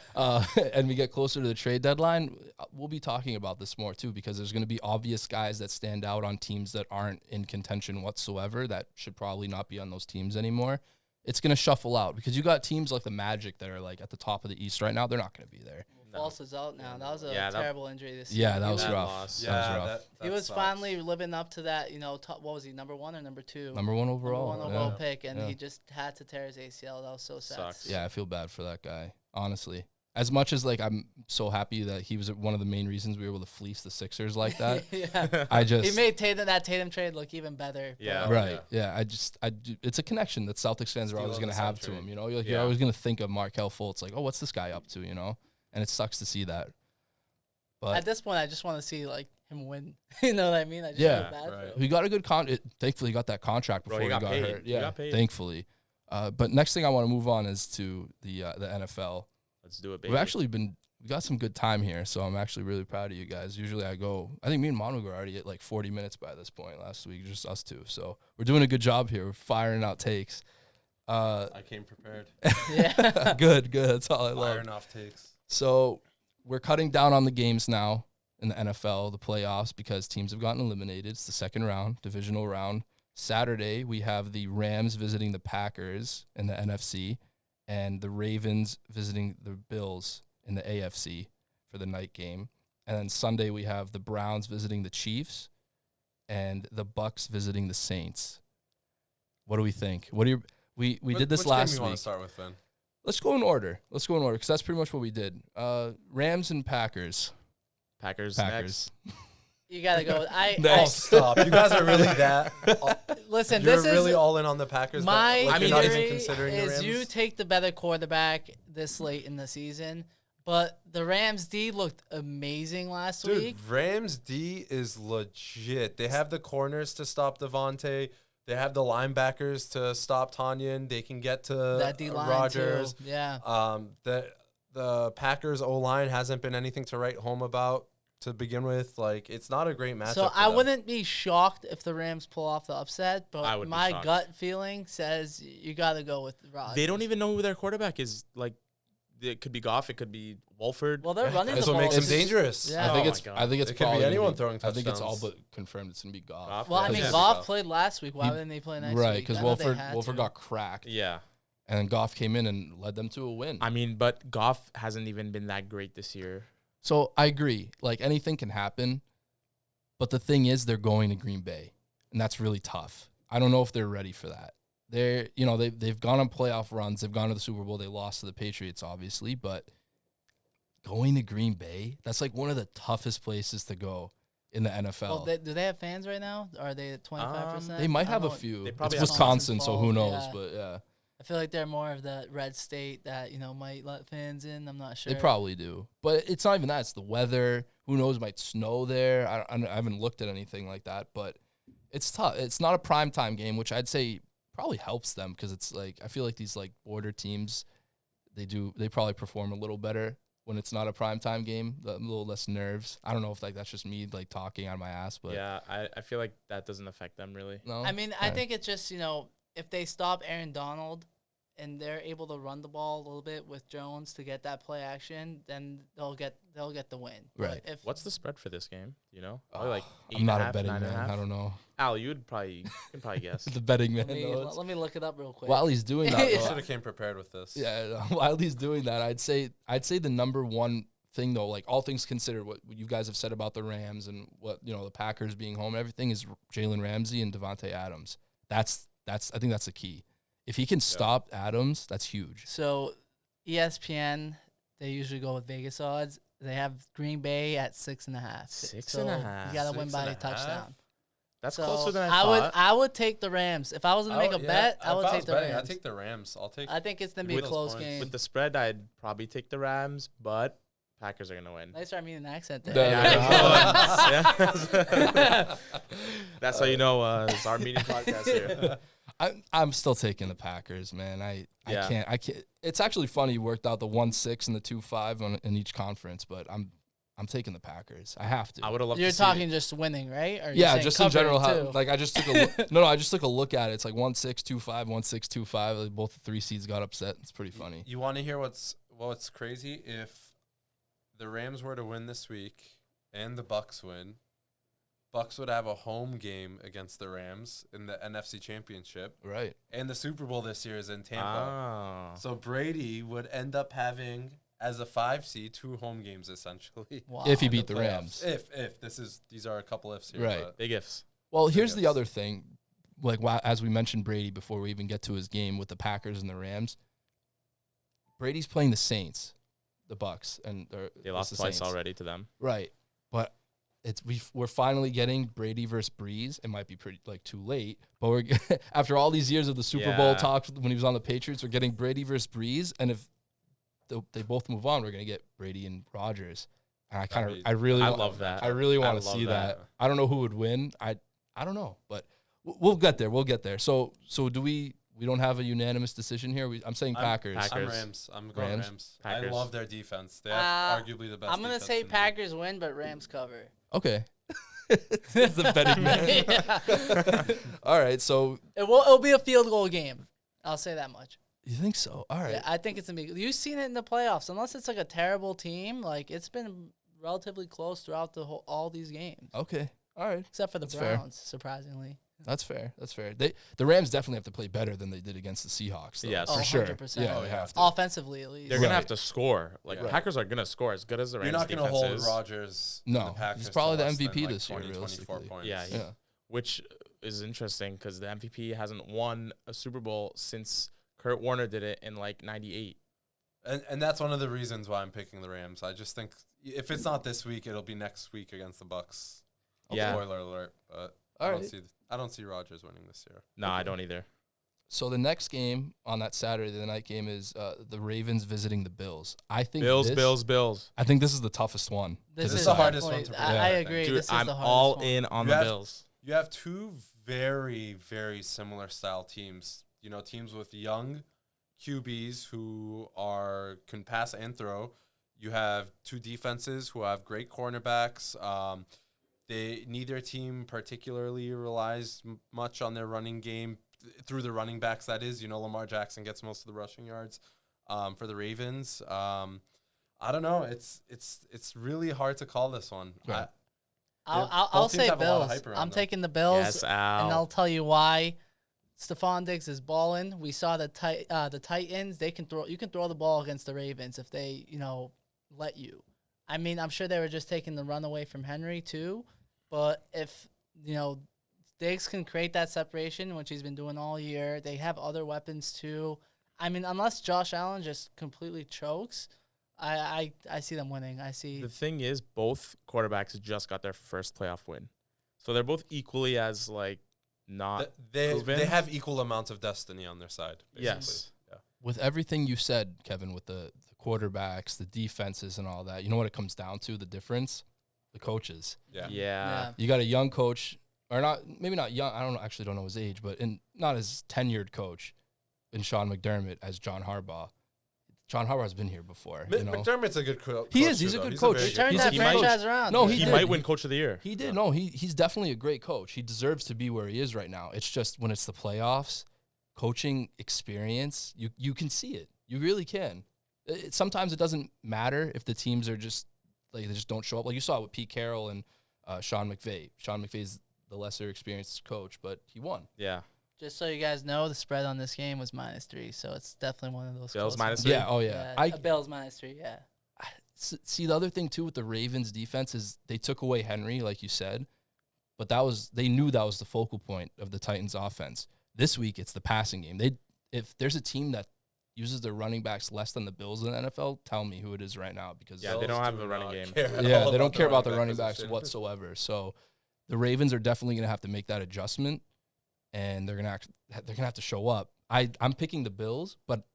and we get closer to the trade deadline, we'll be talking about this more too, because there's going to be obvious guys that stand out on teams that aren't in contention whatsoever that should probably not be on those teams anymore. It's going to shuffle out because you got teams like the Magic that are like at the top of the East right now. They're not going to be there. No. False is out now. That was a Yeah, that- terrible injury this Yeah, season. that He was That rough. loss. That was rough. He was finally living up to that, top, what was he, number 1 or number 2? Number one overall. Number 1 overall yeah. pick, and Yeah. he just had to tear his ACL. That was so sad. Sucks. Yeah, I feel bad for that guy, honestly. As much as like I'm so happy that he was one of the main reasons we were able to fleece the Sixers like that. Yeah. I just He made that Tatum trade look even better. but- Yeah. right. Yeah. It's a connection that Celtics fans are Steal always on going to the have side to trade. him. You're Yeah. always going to think of Markelle Fultz. Like, oh, what's this guy up to? And it sucks to see that. But At this point, I just want to see like him win. You know what I mean? I just Yeah. feel bad for Right. him. he got a good thankfully, he got that contract Bro, before he he got got paid. hurt. He Yeah, got paid. thankfully. But next thing I want to move on is to the NFL. Let's do it, baby. We got some good time here, so I'm actually really proud of you guys. Usually I think me and Manu were already at like 40 minutes by this point last week, just us two. So we're doing a good job here. We're firing out takes. I came prepared. Yeah. Good. That's all I love. Firing off takes. So we're cutting down on the games now in the NFL, the playoffs, because teams have gotten eliminated. It's the second round, divisional round. Saturday, we have the Rams visiting the Packers in the NFC and the Ravens visiting the Bills in the AFC for the night game. And then Sunday, we have the Browns visiting the Chiefs and the Bucks visiting the Saints. What do we think? We did this Which last game you want week. to start with then? Let's go in order because that's pretty much what we did. Rams and Packers. Packers. Packers. You gotta go. Next. Oh, stop! You guys are really that. Listen. You're This really is all in on the Packers. my like, I mean, you're not theory even considering the is Rams. you take the better quarterback this late in the season, but the Rams D looked amazing last Dude, week. Rams D is legit. They have the corners to stop Devontae. They have the linebackers to stop Tanyan. They can get to That D line Rodgers. too. Yeah. The Packers O line hasn't been anything to write home about to begin with. Like, it's not a great matchup. So for I them. wouldn't be shocked if the Rams pull off the upset, I but would be my shocked. gut feeling says you got to go with Rodgers. They don't even know who their quarterback is. Like, it could be Goff, it could be Wolford. Well, they're running That's the what ball. makes him It's- dangerous. Yeah. I think Oh it's my God. I think it's It could be probably gonna anyone throwing I think it's all touchdowns. but confirmed it's gonna be Goff. Goff, Well, I yeah. mean, Yeah. Goff played last week. Why He- wouldn't they play next Right, week? because I know they Wolford had Wolford to. got cracked, Yeah. and Goff came in and led them to a win. I mean, but Goff hasn't even been that great this year. So I agree. Like anything can happen, but the thing is, they're going to Green Bay, and that's really tough. I don't know if they're ready for that. They've gone on playoff runs. They've gone to the Super Bowl. They lost to the Patriots, obviously, but going to Green Bay, that's like one of the toughest places to go in the NFL. Well, do they have fans right now? Are they at 25%? They might I have a don't know. few. They It's probably have Wisconsin, so who fault, knows? yeah. But yeah, I feel like they're more of the red state that might let fans in. I'm not sure. they probably do. But it's not even that. It's the weather. Who knows? It might snow there. I haven't looked at anything like that, but it's tough. It's not a primetime game, which I'd say probably helps them because it's like I feel like these like border teams, they probably perform a little better when it's not a primetime game. A little less nerves. I don't know if like that's just me like talking out of my ass, but Yeah, I feel like that doesn't affect them really. no. I mean, I Alright. think it's just if they stop Aaron Donald and they're able to run the ball a little bit with Jones to get that play action, then they'll get the win. Right. But if What's the spread for this game? Do you know? Probably like I'm not a 8.5, betting 9.5? man. I don't know. Al, you can probably guess. The betting man. let me, knows. let me look it up real quick. While he's doing that, You though, should have came prepared with this. yeah, while he's doing that, I'd say the number one thing though, like all things considered, what you guys have said about the Rams and what the Packers being home, everything is Jalen Ramsey and Devontae Adams. That's I think that's the key. If he can stop Adams, that's huge. So ESPN, they usually go with Vegas odds. They have Green Bay at 6.5. 6.5. You got to win by a 6.5? touchdown. That's So closer than I thought. I would take the Rams. If I was to make a bet, I would take the betting, Rams. I'd take the Rams. I'll take. I think it's gonna be a With those close points. game. With the spread, I'd probably take the Rams, but Packers are gonna win. Nice Armenian accent there. Yeah, Yeah. That's how you know it's our meeting podcast here. I'm still taking the Packers, man. I can't. It's actually funny you worked out the 1-6 and the 2-5 in each conference, but I'm taking the Packers. I have to. I would have loved You're to see talking just winning, right? Or you're Yeah, saying just in general. covering, too? Like I just took a look. No, I just took a look at it. It's like 1-6, 2-5, 1-6, 2-5. Like both the 3 seeds got upset. It's pretty funny. You want to hear what's crazy? If the Rams were to win this week and the Bucks win, Bucks would have a home game against the Rams in the NFC Championship, Right. and the Super Bowl this year is in Tampa. Ah. So Brady would end up having, as a 5 seed, 2 home games essentially. Wow. If he in the beat the playoffs. Rams. If these are a couple ifs here, Right. but Big ifs. Well, here's the guess. other thing. Like as we mentioned Brady before we even get to his game with the Packers and the Rams, Brady's playing the Saints, the Bucks, and They lost the twice Saints. already to them. Right, but we're finally getting Brady versus Breeze. It might be pretty too late, but we're after all these years of the Super Bowl Yeah. talk when he was on the Patriots, we're getting Brady versus Breeze, and if they both move on, we're gonna get Brady and Rodgers. And I really I want, love that. I really I want to love see that. that. I don't know who would win. I don't know, but we'll get there. We'll get there. So do we don't have a unanimous decision here? I'm saying Packers. I'm Packers. Rams. I'm going Rams? Rams. Packers. I love their defense. They have arguably the best. I'm gonna defense say in the league. Packers win, but Rams cover. Okay. It's the betting man. Yeah. All right. So It'll be a field goal game. I'll say that much. you think so? All right. Yeah, I think it's gonna be. You've seen it in the playoffs. Unless it's like a terrible team, like it's been relatively close throughout all these games, Okay. All right. except for the That's fair. Browns. Surprisingly, That's fair. That's fair. The Rams definitely have to play better than they did against the Seahawks. Though, Yes. for Oh, sure. 100%. Yeah, Oh, they yeah. have to. offensively at least. They're gonna Right. have to score. Like Yeah. Packers are gonna score as good as the Rams. You're not going to defense hold is, Rodgers. No, and the Packers he's probably to the less than, MVP like, this year, 20, 24 realistically. points. Yeah, Yeah. which is interesting because the MVP hasn't won a Super Bowl since Kurt Warner did it in like '98. And that's one of the reasons why I'm picking the Rams. I just think if it's not this week, it'll be next week against the Bucks. Yeah. Spoiler alert, but All I right. don't see Rodgers winning this year. No, I don't either. So the next game on that Saturday, the night game, is the Ravens visiting the Bills. I think Bills. I think this is the toughest one. This to is the decide. hardest one to definitely- predict, I I think. agree. Dude, this is I'm the hardest all one. in on You the have- Bills. You have two very, very similar style teams. Teams with young QBs who can pass and throw. You have two defenses who have great cornerbacks. Neither team particularly relies much on their running game through the running backs. That is, Lamar Jackson gets most of the rushing yards. for the Ravens. I don't know. It's really hard to call this one. Right. I'll both teams say have a lot of Bills. hype around I'm them. taking the Bills, Yes, Al. and I'll tell you why. Stephon Diggs is balling. We saw the Titans. They can throw. You can throw the ball against the Ravens if they, let you. I mean, I'm sure they were just taking the run away from Henry too, but if Diggs can create that separation, which he's been doing all year, they have other weapons too. I mean, unless Josh Allen just completely chokes, I see them winning. I see. The thing is, both quarterbacks just got their first playoff win, so they're both equally as not proven. They have equal amounts of destiny on their side. Basically. Yes. Yeah. With everything you said, Kevin, with the quarterbacks, the defenses, and all that, you know what it comes down to? The difference? The coaches. Yeah. Yeah. You got a young coach, or maybe not young. I don't know his age, but not as tenured coach in Sean McDermott as John Harbaugh. John Harbaugh's been here before. McDermott's a good coach. He is. He's a good coach. very He turned He's that a- franchise around. No, He did. might win Coach of the Year. He did. No, he's definitely a great coach. He deserves to be where he is right now. It's just when it's the playoffs, coaching experience, you can see it. You really can. Sometimes it doesn't matter if the teams are just they just don't show up. Like you saw with Pete Carroll and Sean McVay. Sean McVay's the lesser experienced coach, but he won. Yeah. Just so you guys know, the spread on this game was -3, so it's definitely one of those. Bills close ones. -3? Yeah. Oh yeah. Bills -3. Yeah. See, the other thing too with the Ravens defense is they took away Henry, like you said, but they knew that was the focal point of the Titans offense. This week it's the passing game. If there's a team that uses their running backs less than the Bills in the NFL, tell me who it is right now, because Yeah, they don't have a running game. they don't care about the running backs position. whatsoever. So the Ravens are definitely going to have to make that adjustment, and they're going to have to show up. I'm picking the Bills, but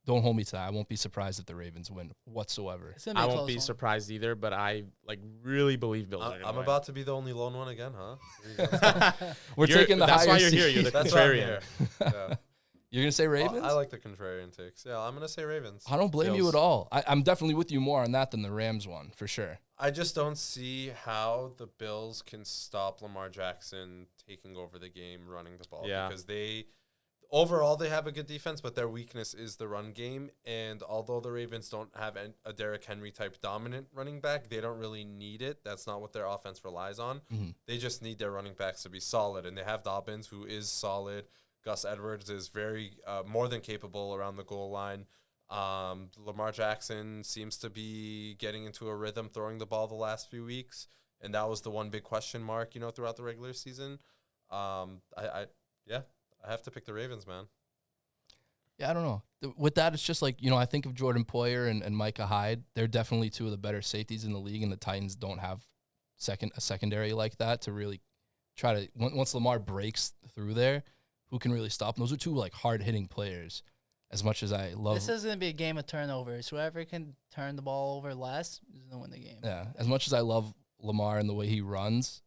don't hold me to that. I won't be surprised if the Ravens win whatsoever. It's gonna be I a won't close be one. surprised either, but I really believe Bills are going to I'm win. about to be the only lone one again, huh? We're taking the That's higher why you're here. seed. You're the That's why I'm contrarian. here. Yeah. You're going to say Ravens? I like the contrarian takes. Yeah, I'm gonna say Ravens. I don't blame you Bills. at all. I'm definitely with you more on that than the Rams one, for sure. I just don't see how the Bills can stop Lamar Jackson taking over the game, running the ball. Yeah. Because overall they have a good defense, but their weakness is the run game. And although the Ravens don't have a Derrick Henry type dominant running back, they don't really need it. That's not what their offense relies on. Mhm. They just need their running backs to be solid. And they have Dobbins, who is solid. Gus Edwards is very more than capable around the goal line. Lamar Jackson seems to be getting into a rhythm throwing the ball the last few weeks, and that was the one big question mark, throughout the regular season. I have to pick the Ravens, man. Yeah, I don't know. With that, it's just like, I think of Jordan Poyer and Micah Hyde. They're definitely two of the better safeties in the league, and the Titans don't have a secondary like that to really try to, once Lamar breaks through there, who can really stop him? Those are two hard-hitting players. As much as I love, This is going to be a game of turnovers. Whoever can turn the ball over less is going to win the game. yeah, as much as I love Lamar and the way he runs,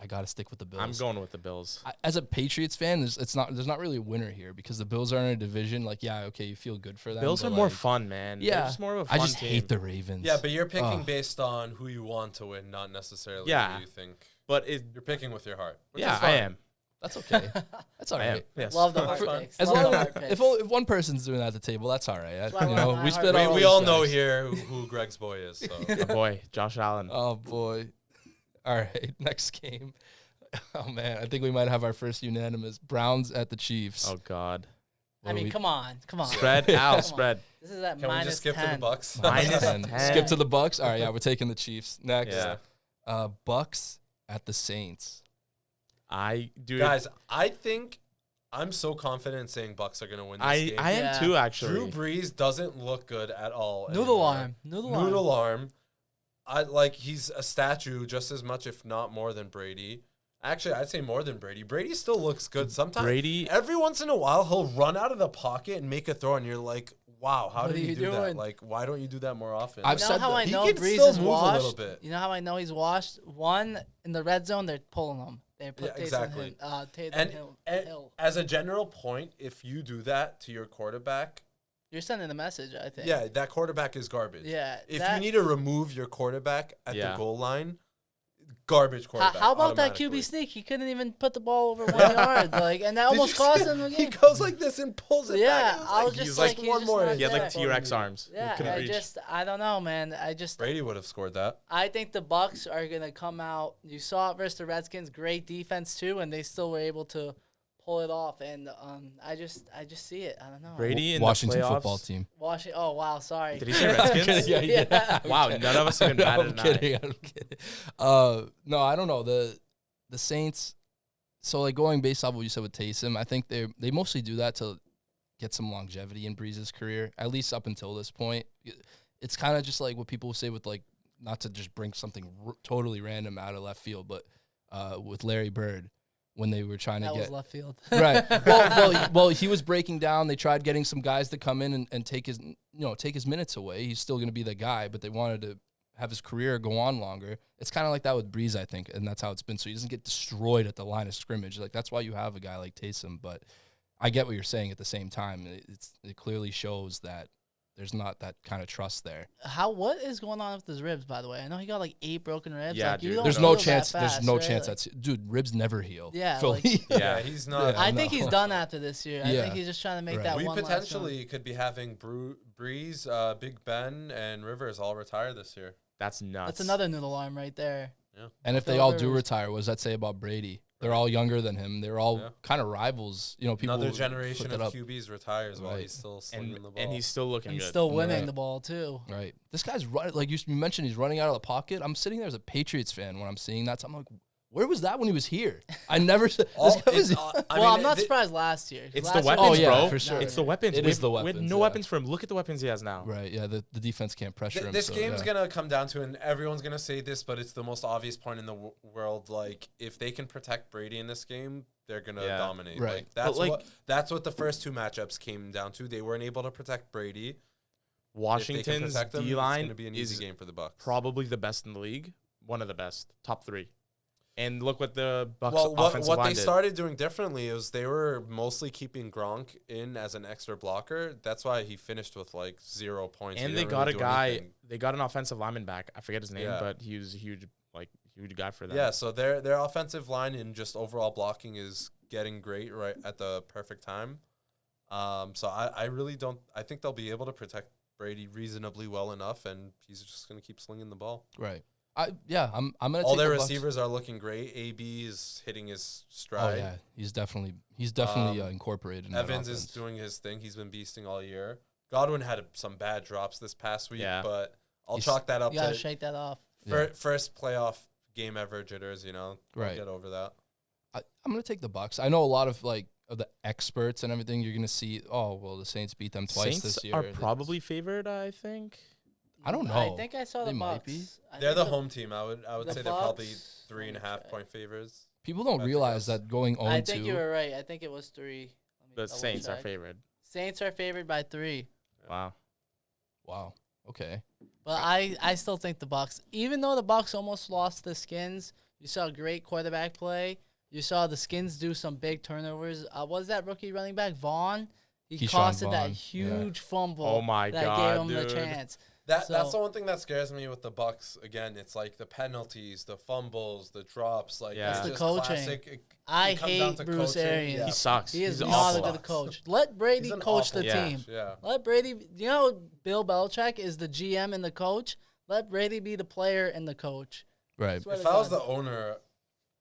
I got to stick with the Bills. I'm going with the Bills. As a Patriots fan, there's not really a winner here because the Bills are in a division. You feel good for them. Bills but, are more fun, man. They're Yeah, just more of a fun I just team. hate the Ravens. Yeah, but you're picking Ugh. based on who you want to win, not necessarily Yeah. who you think. But You're picking with your heart. Which yeah, is fine. I am. That's okay. That's all I am. right. Yes. Love the hard For- picks. As Love long the as hard picks. if one person's doing that at the table, that's all right. That's why we're on We my spit heart. all We these all know facts. here who Greg's boy is. So. My boy, Josh Allen. Oh boy. All right, next game. Oh man, I think we might have our first unanimous. Browns at the Chiefs. Oh God. I mean, come on. Spread Come out. on. Spread. This is at Can we minus just skip 10. to the Bucks? Minus And 10. skip to the Bucks. All right, yeah, we're taking the Chiefs next. Yeah. Bucks at the Saints. Guys, I think I'm so confident in saying Bucks are going to win this game. I am Yeah. too actually. Drew Brees doesn't look good at all. Noodle anymore. arm. Noodle Noodle arm. arm. He's a statue just as much, if not more, than Brady. Actually, I'd say more than Brady. Brady still looks good. Sometimes, Brady- every once in a while, he'll run out of the pocket and make a throw, and you're like, "Wow, how What did are you you do that? doing? Like, why don't you do that more often?" I've You know said how that. I He know can Breeze still is move a little washed? bit. You know how I know he's washed? One, in the red zone, they're pulling him. They put Yeah, exactly. Taysom Hill. And as a general point, if you do that to your quarterback, You're sending a message, I think. yeah, that quarterback is garbage. Yeah. If that- you need to remove your quarterback at Yeah. the goal line, garbage quarterback. How about that automatically. QB sneak? He couldn't even put the ball over 1 yard, and that Did almost you cost see- him the He game. goes like this and pulls it Yeah, back. I was he's just like, like, he's one just more. not He had like there. T-Rex arms. He Yeah, couldn't reach. I don't know, man. Brady would have scored that. I think the Bucks are gonna come out. You saw it versus the Redskins, great defense too, and they still were able to pull it off. And I just see it. I don't know. Brady in Washington the playoffs. football team. Washington. Oh wow, sorry. Did he say Redskins? Yeah, he did. Yeah. Wow, none of us even batted I'm an eye. kidding. I'm kidding. No, I don't know. The Saints. So like going based off what you said with Taysom, I think they mostly do that to get some longevity in Breeze's career, at least up until this point. It's kind of just like what people say with like, not to just bring something totally random out of left field, but with Larry Bird when they were trying That to was get left field. right. Well, he was breaking down. They tried getting some guys to come in and take his minutes away. He's still going to be the guy, but they wanted to have his career go on longer. It's kind of like that with Breeze, I think, and that's how it's been. So he doesn't get destroyed at the line of scrimmage. Like that's why you have a guy like Taysom. But I get what you're saying at the same time. It clearly shows that there's not that kind of trust there. What is going on with his ribs, by the way? I know he got like 8 broken ribs. Yeah, like, you dude. don't There's heal no that chance. fast, There's no right? chance Like, that's dude. Ribs never heal. Yeah, Phil. like- Yeah, he's not. Yeah. I no. think he's done after this year. I Yeah. think he's just trying to make Right. that We one last potentially could be having Breeze, Big Ben, and Rivers all retire this year. That's nuts. run. That's another noodle arm right there. And if they Phil all do Rivers. retire, what does that say about Brady? They're all younger than him. They're all Yeah. kind of rivals. You know, people Another put generation that of up. QBs retires while Right. he's still slinging the ball. and he's still looking He's good. still winning Right. the ball too. Right. This guy's running. Like you mentioned, he's running out of the pocket. I'm sitting there as a Patriots fan when I'm seeing that. So I'm like, where was that when he was here? I never said. This guy was, I'm not surprised last year. 'cause It's last the year weapons, was yeah, bro. for sure. It's the weapons. It We is the have- We had weapons, no yeah. weapons for him. Look at the weapons he has now. right. Yeah. The defense can't pressure him. This so, game's yeah. gonna come down to, and everyone's gonna say this, but it's the most obvious point in the world. Like, if they can protect Brady in this game, they're gonna Yeah. dominate. Right. Like, that's But, that's what the first 2 matchups came down to. They weren't able to protect Brady. If they can Washington's protect him, D it's line gonna be an easy is game for the Bucks. probably the best in the league. One of the best, top 3. And look what the Bucks Well, offensive what line they did. started doing differently is they were mostly keeping Gronk in as an extra blocker. That's why he finished with like 0 points. He And they didn't got really a do guy. anything. They got an offensive lineman back. I forget his name, Yeah. but he was a huge guy for them. Yeah, so their offensive line and just overall blocking is getting great right at the perfect time. So I really don't. I think they'll be able to protect Brady reasonably well enough, and he's just gonna keep slinging the ball. Right. I'm gonna. All take their the Bucks. receivers are looking great. AB is hitting his Oh stride. yeah, he's definitely incorporated. In that Evans is offense. doing his thing. He's been beasting all year. Godwin had some bad drops this past week, Yeah. but I'll He's- chalk that up You gotta to shake that off. Yeah. first playoff game ever jitters. I'll Right. get over that. I'm gonna take the Bucks. I know a lot of of the experts and everything. You're gonna see. Oh well, the Saints beat them twice Saints this year. are probably favored. I think. I don't know. I think I saw They the might Bucks. be. I They're think the home team. I would the say they're probably Bucks- 3.5 let me point favorites. People don't I think realize that's- that going 0-2. I think you were right. I think it was 3. Let me The double Saints are check. favored. Saints are favored by 3. Wow. Wow. Okay. But I still think the Bucks, even though the Bucks almost lost the Skins, you saw great quarterback play. You saw the Skins do some big turnovers. Was that rookie running back Vaughn? He Keyshawn costed that Vaughn, yeah. huge fumble. Oh my that God, gave him dude. the chance. That's So- the one thing that scares me with the Bucks. Again, it's like the penalties, the fumbles, the drops. Like Yeah. it's It's the just coaching. classic. It I comes down hate to Bruce coaching. Arians. Yeah. He sucks. He is He's not awful. a good coach. Let Brady He's an coach the awful Yeah. team. Yeah. Let Brady, Bill Belichick is the GM and the coach. Let Brady be the player and the coach. Right. Swear If to I was God. the owner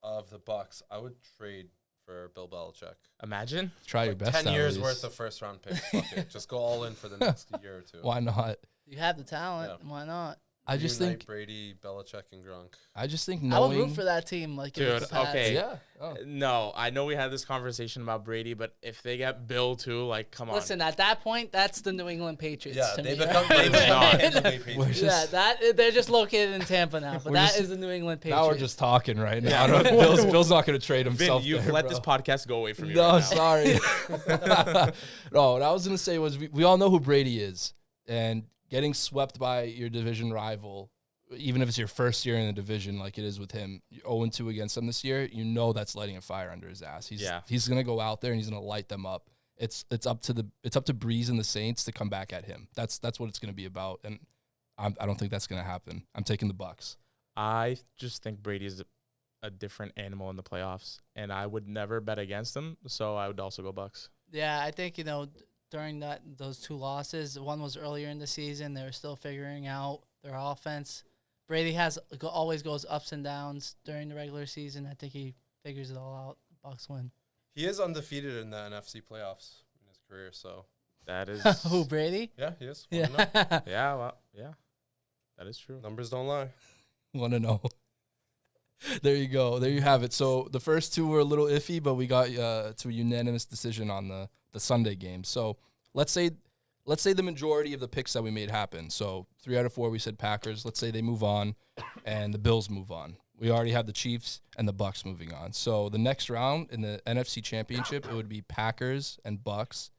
of the Bucks, I would trade for Bill Belichick. Imagine. Try your Like best. 10 at years least. worth of first round picks. Fuck it. Just go all in for the next year or two. Why not? You have the talent. Yeah. Why not? I just Reunite think. Brady, Belichick, and Gronk. I just think I would knowing. root for that team. Like if Dude, it's the Pats. okay. Yeah. Oh. No, I know we had this conversation about Brady, but if they get Bill too, like, come on. Listen, at that point, that's the New England Patriots. to they me. become It's not. Patriots. We're Yeah, just- they're just located in Tampa now, but We're that just- is the New England Patriots. Now we're just talking right now. Yeah. I don't- Bill's not going to trade Vin, himself. you've there, let bro. this podcast go away from you. No, right now. sorry. No, what I was going to say was we all know who Brady is, and getting swept by your division rival, even if it's your first year in the division like it is with him, 0-2 against him this year, you know that's lighting a fire under his ass. He's going to go out there and he's going to light them up. It's up to Breeze and the Saints to come back at him. That's what it's going to be about, and I don't think that's going to happen. I'm taking the Bucks. I just think Brady is a different animal in the playoffs, and I would never bet against them. So I would also go Bucks. Yeah, I think, during those 2 losses, one was earlier in the season. They were still figuring out their offense. Brady always goes ups and downs during the regular season. I think he figures it all out. Bucks win. He is undefeated in the NFC playoffs in his career, so That is Who, Brady? yeah, he is. Yeah. yeah, well, yeah, that is true. Numbers don't lie. Want to know? There you go. There you have it. So the first 2 were a little iffy, but we got to a unanimous decision on the Sunday game. So let's say the majority of the picks that we made happen. So 3 out of 4 we said Packers. Let's say they move on, and the Bills move on. We already have the Chiefs and the Bucks moving on. So the next round in the NFC Championship, it would be Packers and Bucks,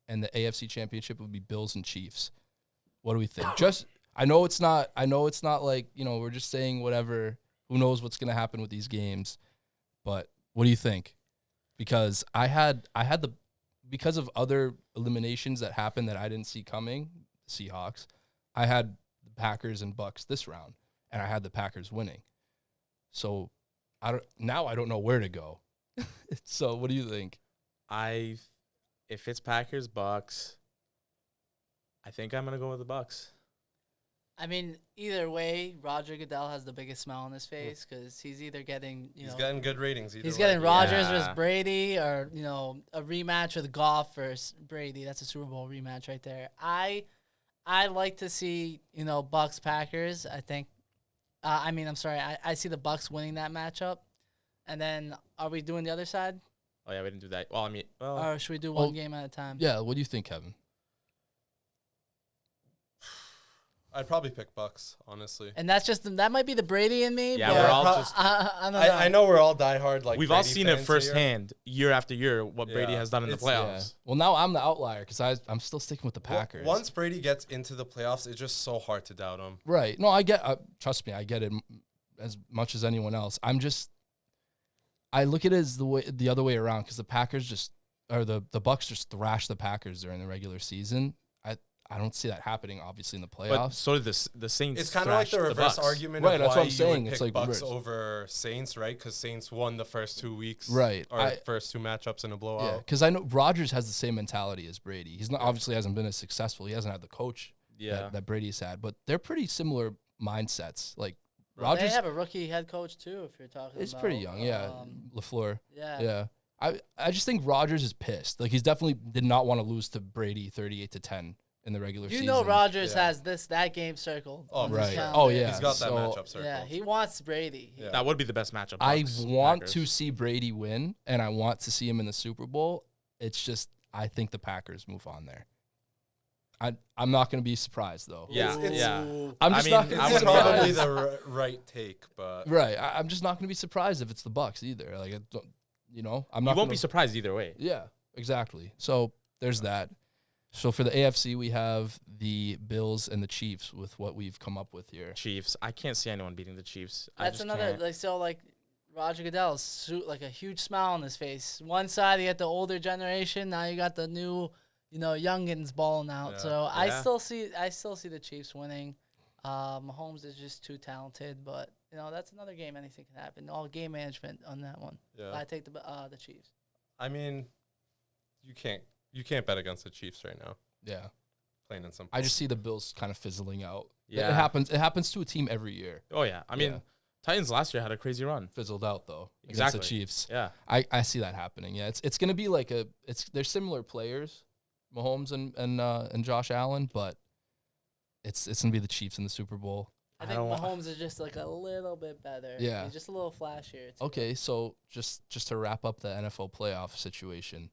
and the AFC Championship would be Bills and Chiefs. What do we think? I know it's not like, we're just saying whatever. Who knows what's going to happen with these games? But what do you think? Because I had because of other eliminations that happened that I didn't see coming, Seahawks, I had the Packers and Bucks this round, and I had the Packers winning. So I don't know where to go. So what do you think? If it's Packers Bucks, I think I'm gonna go with the Bucks. I mean, either way, Roger Goodell has the biggest smile on his face because he's either getting, He's getting good ratings. Either he's way. getting Rodgers Yeah. versus Brady, or a rematch with Goff versus Brady. That's a Super Bowl rematch right there. I like to see Bucks Packers. I think. I'm sorry. I see the Bucks winning that matchup, and then are we doing the other side, Oh yeah, we didn't do that. Well, or should we do Well, one game at a time? Yeah, what do you think, Kevin? I'd probably pick Bucks, honestly. And that might be the Brady in me. Yeah, but we're all pro- just. I don't know. I know we're all diehard. Like We've all Brady seen it fans here. firsthand, year after year, what Brady Yeah, has done in the it's- playoffs. Well, now I'm the outlier because I'm still sticking with the Well, Packers. Once Brady gets into the playoffs, it's just so hard to doubt him. Right. No, I get. Trust me, I get it as much as anyone else. I look at it as the other way around because the Packers the Bucks just thrashed the Packers during the regular season. I don't see that happening, obviously, in the But playoffs. so did the Saints. It's kind of like the thrashed reverse Bucks. argument Right, of that's why what I'm you saying. would It's pick like Bucks reverse. over Saints, right? Because Saints won the first 2 weeks, Right. Or first 2 matchups in a Yeah, blowout. because I know Rodgers has the same mentality as Brady. He's not obviously hasn't been as successful. He hasn't had the coach Yeah. that Brady's had, but they're pretty similar mindsets. Like They Rodgers have a rookie head coach too. If you're talking, is about, pretty young. Yeah, LaFleur. yeah. Yeah. I just think Rodgers is pissed. Like he's definitely did not want to lose to Brady 38-10 in the regular season. Rodgers Yeah. has that game circled. Oh, on for his right. sure. calendar. Oh, yeah. He's got that So- matchup circled. Yeah, he wants Brady. Yeah. That would be the best matchup. I Bucks, want Packers. to see Brady win, and I want to see him in the Super Bowl. It's just I think the Packers move on there. I'm not going to be surprised though. Yeah, It's- yeah. I'm just I not mean, gonna I be It's wouldn't be probably surprised. the right take, but Right. I'm just not going to be surprised if it's the Bucks either. Like, I'm not. You gonna, won't be surprised either way. Yeah, exactly. So there's that. So for the AFC, we have the Bills and the Chiefs with what we've come up with here. Chiefs. I can't see anyone beating the Chiefs. I That's just another can't. Roger Goodell's like a huge smile on his face. One side you got the older generation, now you got the new, youngins balling out. Yeah. So I Yeah. still see the Chiefs winning. Mahomes is just too talented, but that's another game. Anything can happen. All game management on that one. yeah. I take the Chiefs. I mean, you can't bet against the Chiefs right now. Yeah. Plain and simple. I just see the Bills kind of fizzling out. Yeah. It happens. It happens to a team every year. Oh yeah. I mean, Yeah. Titans last year had a crazy run. Fizzled out though Exactly. against the Chiefs. Yeah. I see that happening. Yeah, it's gonna be like they're similar players, Mahomes and Josh Allen, but it's gonna be the Chiefs in the Super Bowl. I I think don't wa- Mahomes is just like a little bit better. Yeah. He's just a little flashier. too. Okay, so just to wrap up the NFL playoff situation,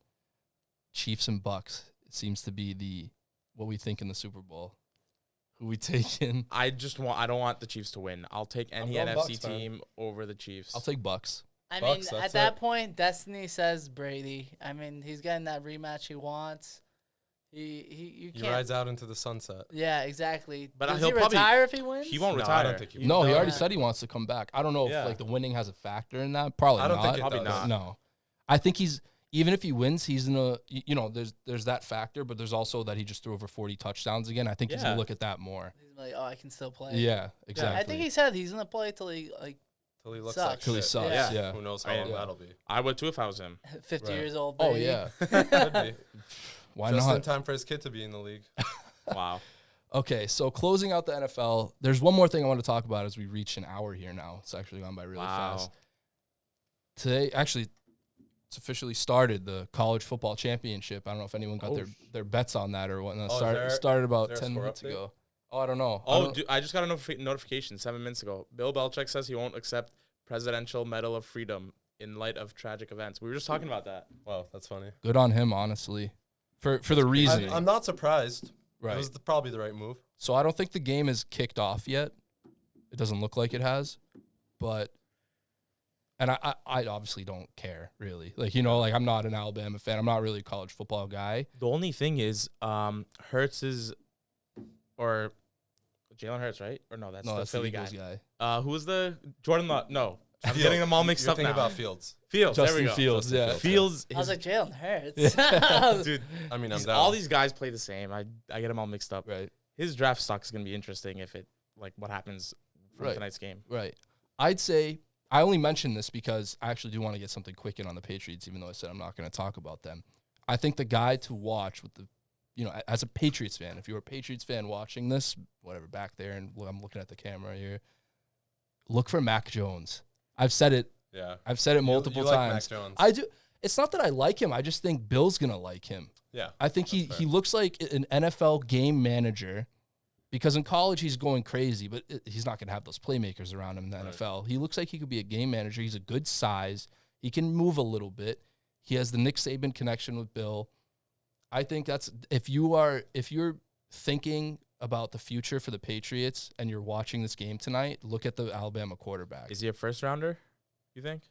Chiefs and Bucks seems to be what we think in the Super Bowl. Who we taking? I don't want the Chiefs to win. I'll take any going NFC Bucks, man. team over the Chiefs. I'll take Bucks. I Bucks, mean, that's at that it. point, destiny says Brady. I mean, he's getting that rematch he wants. You He can't. rides out into the sunset. Yeah, exactly. But Does he'll he probably- retire if he wins? He won't No, retire. I don't think he No, he No. already said he wants to come back. I don't know Yeah. if like the winning has a factor in that. Probably I don't not. think it Probably does. not. No, I think even if he wins, he's in a there's that factor, but there's also that he just threw over 40 touchdowns again. I think he's Yeah. gonna look at that more. He's like, oh, I can still play. Yeah, exactly. I think he said he's gonna play till he like Till he looks Sucks. like Till he shit. sucks. Yeah. Yeah. Who knows how I long mean, that'll be. I would too if I was him. 50 Right. years old. Oh Baby. yeah. Could be. Why Just in not? time for his kid to be in the league. Wow. Okay, so closing out the NFL, there's one more thing I want to talk about as we reach an hour here now. It's actually gone by really fast. Today, actually, it's officially started, the college football championship. I don't know if anyone got their bets on that or whatnot. Oh, Started is about there a 10 score minutes update? ago. Oh, I don't know. Oh, dude, I just got a notification 7 minutes ago. Bill Belichick says he won't accept Presidential Medal of Freedom in light of tragic events. We were just talking about that. Wow, that's funny. Good on him, honestly, for the reason. I'm not surprised. Right. It was probably the right move. So I don't think the game is kicked off yet. It doesn't look like it has, but and I obviously don't care really. Like, you know, like I'm not an Alabama fan. I'm not really a college football guy. The only thing is, Hurts is, or Jalen Hurts, right? Or no, that's No, the that's the Philly Eagles guy. guy. Who was the Jordan Love? No, I'm Fields. getting them all mixed You're up thinking now. about Fields. Fields, there Justin we go. Fields, yeah. Fields. I was his- like, Jalen Hurts. dude, I mean, I'm down. all these guys play the same. I get them all mixed up. Right, His draft stock is gonna be interesting if it what happens from Right. tonight's game. right. I'd say I only mention this because I actually do want to get something quick in on the Patriots, even though I said I'm not going to talk about them. I think the guy to watch with the, you know, as a Patriots fan, if you're a Patriots fan watching this, whatever, back there, and I'm looking at the camera here, look for Mac Jones. I've said it Yeah. multiple you like times. Mac Jones. I do. It's not that I like him. I just think Bill's gonna like him. Yeah. I think That's fair. he looks like an NFL game manager, because in college he's going crazy, but he's not gonna have those playmakers around him in the Right. NFL. He looks like he could be a game manager. He's a good size. He can move a little bit. He has the Nick Saban connection with Bill. I think that's if you're thinking about the future for the Patriots and you're watching this game tonight, look at the Alabama quarterback. Is he a first rounder? You think?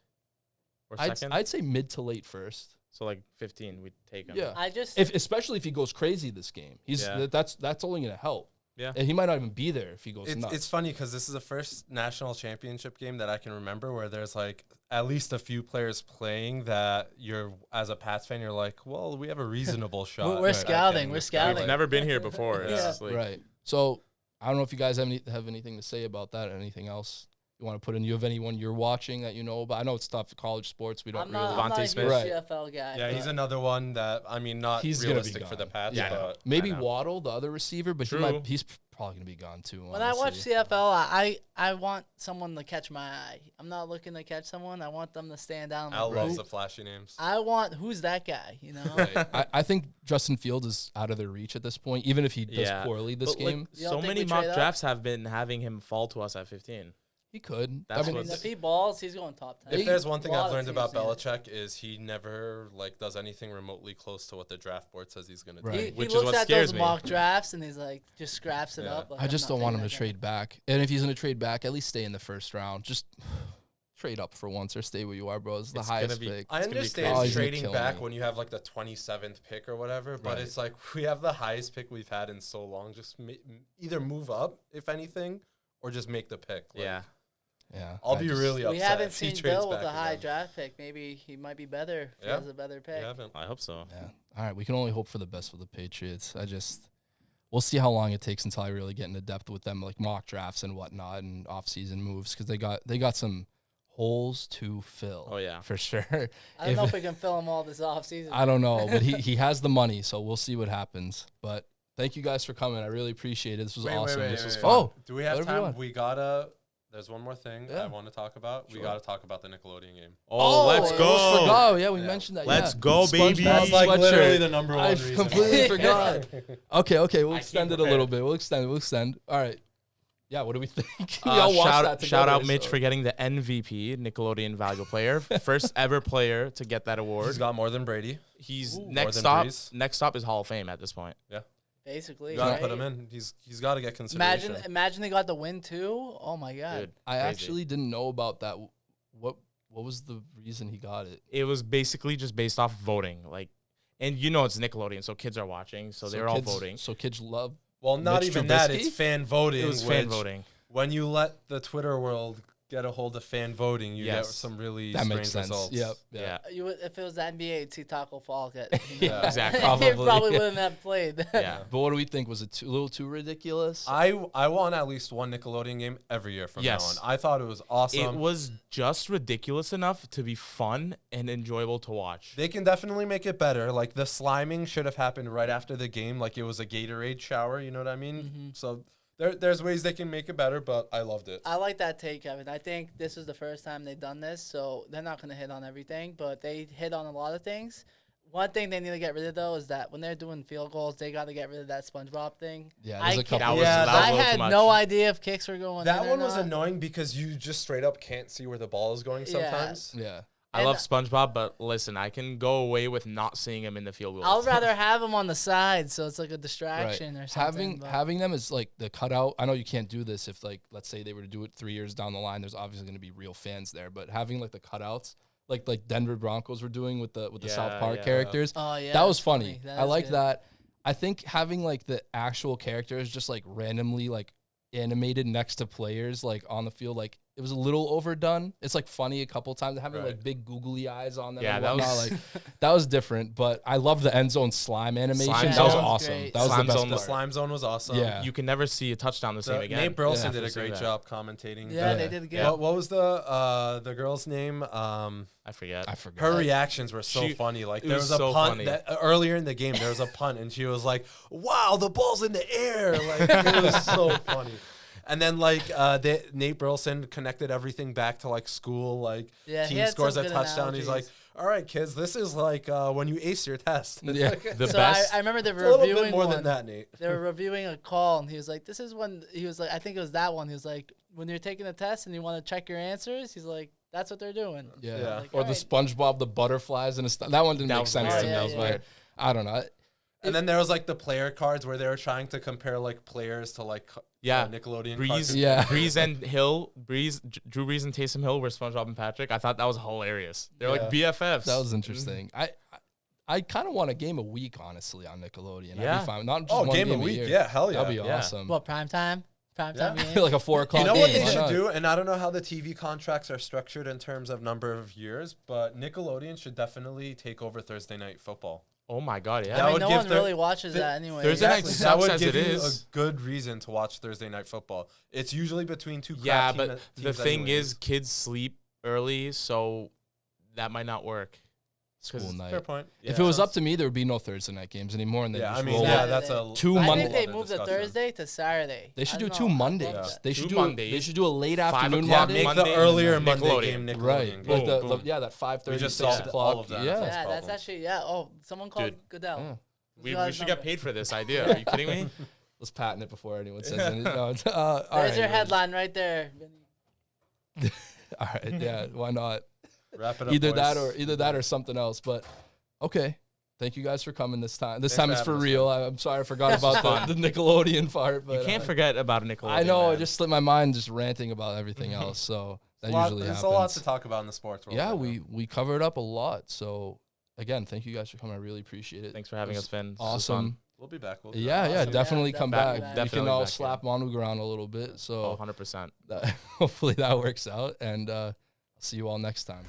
Or I'd second? say mid to late first. So like 15, we'd take him. Yeah. I just Especially if he goes crazy this game, Yeah. that's only going to help. Yeah. And he might not even be there if he goes nuts. It's funny because this is the first national championship game that I can remember where there's like at least a few players playing that you're, as a Pats fan, you're like, well, we have a reasonable shot. We're at scouting, getting we're this guy. scouting. We've never been here before. It's Yeah. just like, Right. So I don't know if you guys have anything to say about that. Or anything else you want to put in? You have anyone you're watching that you know about? I know it's tough for college sports. We don't I'm really. not Devontae a Smith. huge Right. CFL guy. Yeah, he's but another one that, I mean, not He's gonna be realistic for the gone. Pats, Yeah, I know. but Maybe I know. Waddle, the other receiver, but True. he's probably going to be gone too. When I watch honestly. CFL, I want someone to catch my eye. I'm not looking to catch someone. I want them to stand out. Al I'm loves like, the flashy names. I want who's that guy? You know. Right. I think Justin Fields is out of their reach at this point, even if he does Yeah. poorly this But, like, game. You don't so think many we mock trade up? drafts have been having him fall to us at 15. He could. That's I mean, what's- if he balls, he's going top 10. If there's one thing A lot I've of learned teams about do that. Belichick is he never like does anything remotely close to what the draft board says he's going to do. Right. He Which is looks what at scares those me. mock drafts and he's like, just scraps it Yeah. up. Like, I I'm just not don't want him taking to that guy. trade back. And if he's going to trade back, at least stay in the first round. Just trade up for once or stay where you are, bro. It's the It's gonna highest be- pick. I It's gonna be understand crazy. Oh, he's gonna trading kill back me. when you have like the 27th pick or whatever, but Right. it's like we have the highest pick we've had in so long. Just either move up, if anything, or just make the pick. Like, Yeah. Yeah. I'll I be just- really upset. We haven't if he seen trades Bill with back a high again. draft pick. Maybe he might be better if he Yeah. has a better We pick. haven't. I hope so. Yeah. All right. We can only hope for the best for the Patriots. We'll see how long it takes until I really get into depth with them, like mock drafts and whatnot and off-season moves, because they got some holes to fill. Oh, yeah. For sure. I don't know if we can fill him all this offseason. I don't know, but he has the money, so we'll see what happens. But thank you guys for coming. I really appreciate it. This was awesome. Wait, This was wait, fun. wait. Oh, Do we have whatever you time? want. We gotta. There's one more thing Yeah. I want to talk about. We Sure. gotta talk about the Nickelodeon game. Oh, let's I go. almost forgot. Yeah, we Yeah. mentioned that. Let's yeah. go, baby. SpongeBob That's like sweatshirt. the number I completely forgot. Okay, we'll I extend came it a little prepared. bit. We'll extend. All right. Yeah, what do we think? We all watched that Shout out together, Mitch so- for getting the MVP, Nickelodeon Valuable Player. First ever player to get that award. He's got more than Brady. He's More next than stop. Breeze. Next stop is Hall of Fame at this point. Basically. You gotta right? put him in. He's got to get consideration. Imagine they got the win too. Oh my god. Dude, I crazy. actually didn't know about that. What was the reason he got it? It was basically just based off voting, like, and you know it's Nickelodeon, so kids are watching, so they're all kids- voting. So kids love. Well, not Mitch even that. Trubisky? It's fan voting. It was fan which, voting. When you let the Twitter world get a hold of fan voting, you get Yes. some really That strange makes sense. results. Yep. Yeah. You would, if it was the NBA, it'd see Taco Fall get. Yeah, exactly. He Probably. probably wouldn't have played. Yeah. But what do we think? Was it a little too ridiculous? I want at least one Nickelodeon game every year from Yes. now on. I thought it was awesome. It was just ridiculous enough to be fun and enjoyable to watch. They can definitely make it better. Like the sliming should have happened right after the game, like it was a Gatorade shower. You know what I mean? So there's ways they can make it better, but I loved it. I like that take, Kevin. I think this is the first time they've done this, so they're not going to hit on everything, but they hit on a lot of things. One thing they need to get rid of, though, is that when they're doing field goals, they got to get rid of that SpongeBob thing. Yeah, I there's a can't- couple. Yeah, that was I a little had too much. no idea if kicks were going in That or one was not. annoying because you just straight up can't see where the ball is going Yeah. sometimes. Yeah. I And love SpongeBob, but listen, I can go away with not seeing him in the field goal. I'll rather have them on the side, so it's like a Right. distraction or something. but- Having them as like the cutout. I know you can't do this if like let's say they were to do it 3 years down the line. There's obviously going to be real fans there, but having like the cutouts, like Denver Broncos were doing with the South Yeah, Park yeah. characters. Oh, yeah. that was that's funny. That I is like good. that. I think having like the actual characters just like randomly like animated next to players like on the field, like it was a little overdone. It's like funny a couple times having Right. like big googly eyes on them. Yeah, and that whatnot. was- like that was different. But I love the end zone slime animation. Slime that was zone was awesome. great. That was Slime the best zone The part. slime zone was awesome. Yeah. You can never see a touchdown the same again. Nate Burleson Yeah. did a Say great that. job commentating. Yeah, Yeah. they did good. Yeah. What was the girl's name? I forget. I forgot. Her reactions were so She- funny. Like it there was was a so punt funny. that earlier in the game there was a punt and she was like, "Wow, the ball's in the air!" Like it was so funny. And then like Nate Burleson connected everything back to like school. Like Yeah, he team had scores a some good touchdown. He's like, analogies. "All right, kids, this is like when you ace your test." It's Yeah. like, The so best. I remember they it's a were little reviewing bit more one. than that, Nate. They were reviewing a call, and he was like, "This is when," he was like, "I think it was that one." He was like, "When you're taking a test and you want to check your answers," he's like, "That's what they're doing." Yeah. Yeah. Like, Or the alright. SpongeBob, the butterflies, and that one didn't That make was sense weird. to me. Yeah, That was yeah, weird. I don't know. And then there was like the player cards where they were trying to compare like players to like Yeah. Nickelodeon Breeze, cartoons. Yeah. Breeze and Hill, Drew Brees and Taysom Hill were SpongeBob and Patrick. I thought that was hilarious. They're like BFFs. That was interesting. I kind of want a game a week, honestly, on Nickelodeon. I'd Yeah. be fine. Not just Oh, one game game of week. year. Yeah, hell yeah. That'd be Yeah. awesome. What prime time? Prime time game. like a 4 o'clock You know what game. they Why should not? do? And I don't know how the TV contracts are structured in terms of number of years, but Nickelodeon should definitely take over Thursday Night Football. Oh my god, yeah. That I mean, would no give one their- really watches the- that anyway. Thursday night Exactly. sucks That would as give it you is. a good reason to watch Thursday Night Football. It's usually between two. Yeah, crap but teams the thing anyways. is, kids sleep early, so that might not work. School night. Fair point. If Yeah. it was up to me, there would be no Thursday night games anymore, and then Yeah, just I mean, roll yeah, it. that's a Two I Mon- think they other moved the discussion. Thursday to Saturday. They should I do don't 2 know. I love Mondays. that. They Two should do Mondays. They should do a late 5 afternoon o'clock Monday. Make Monday the and earlier then Monday Nickelodeon. game Nickelodeon. Right, game. like Boom, boom. that 5:30, We just 6 solved o'clock. all of that. Yeah, Yeah, that's problems. actually Oh, someone called Dude. Goodell. Yeah. We got his should get number. paid for this idea. Are you kidding me? Let's patent it before anyone says anything. No, all There's right, your anyways. headline right there. All right, yeah, why not? Wrap it up. Either boys. that or something else. But okay, thank you guys for coming this time. This Thanks time for it's for having us, real. I'm sorry I forgot about the Nickelodeon part. But You can't forget about a Nickelodeon. I know. It man. just slipped my mind just ranting about everything else. So that usually There's happens. a lot to talk about in the sports world. Yeah, right we covered up a lot. So again, thank you guys for coming. I really appreciate it. Thanks for having It us, was Finn. This was Awesome. fun. now. We'll be back. We'll be Yeah, back. yeah, Awesome. definitely Yeah, come definitely back. back. We can Definitely all back, slap Manu around a little bit. Oh, So 100%. hopefully that works out. And I'll see you all next time.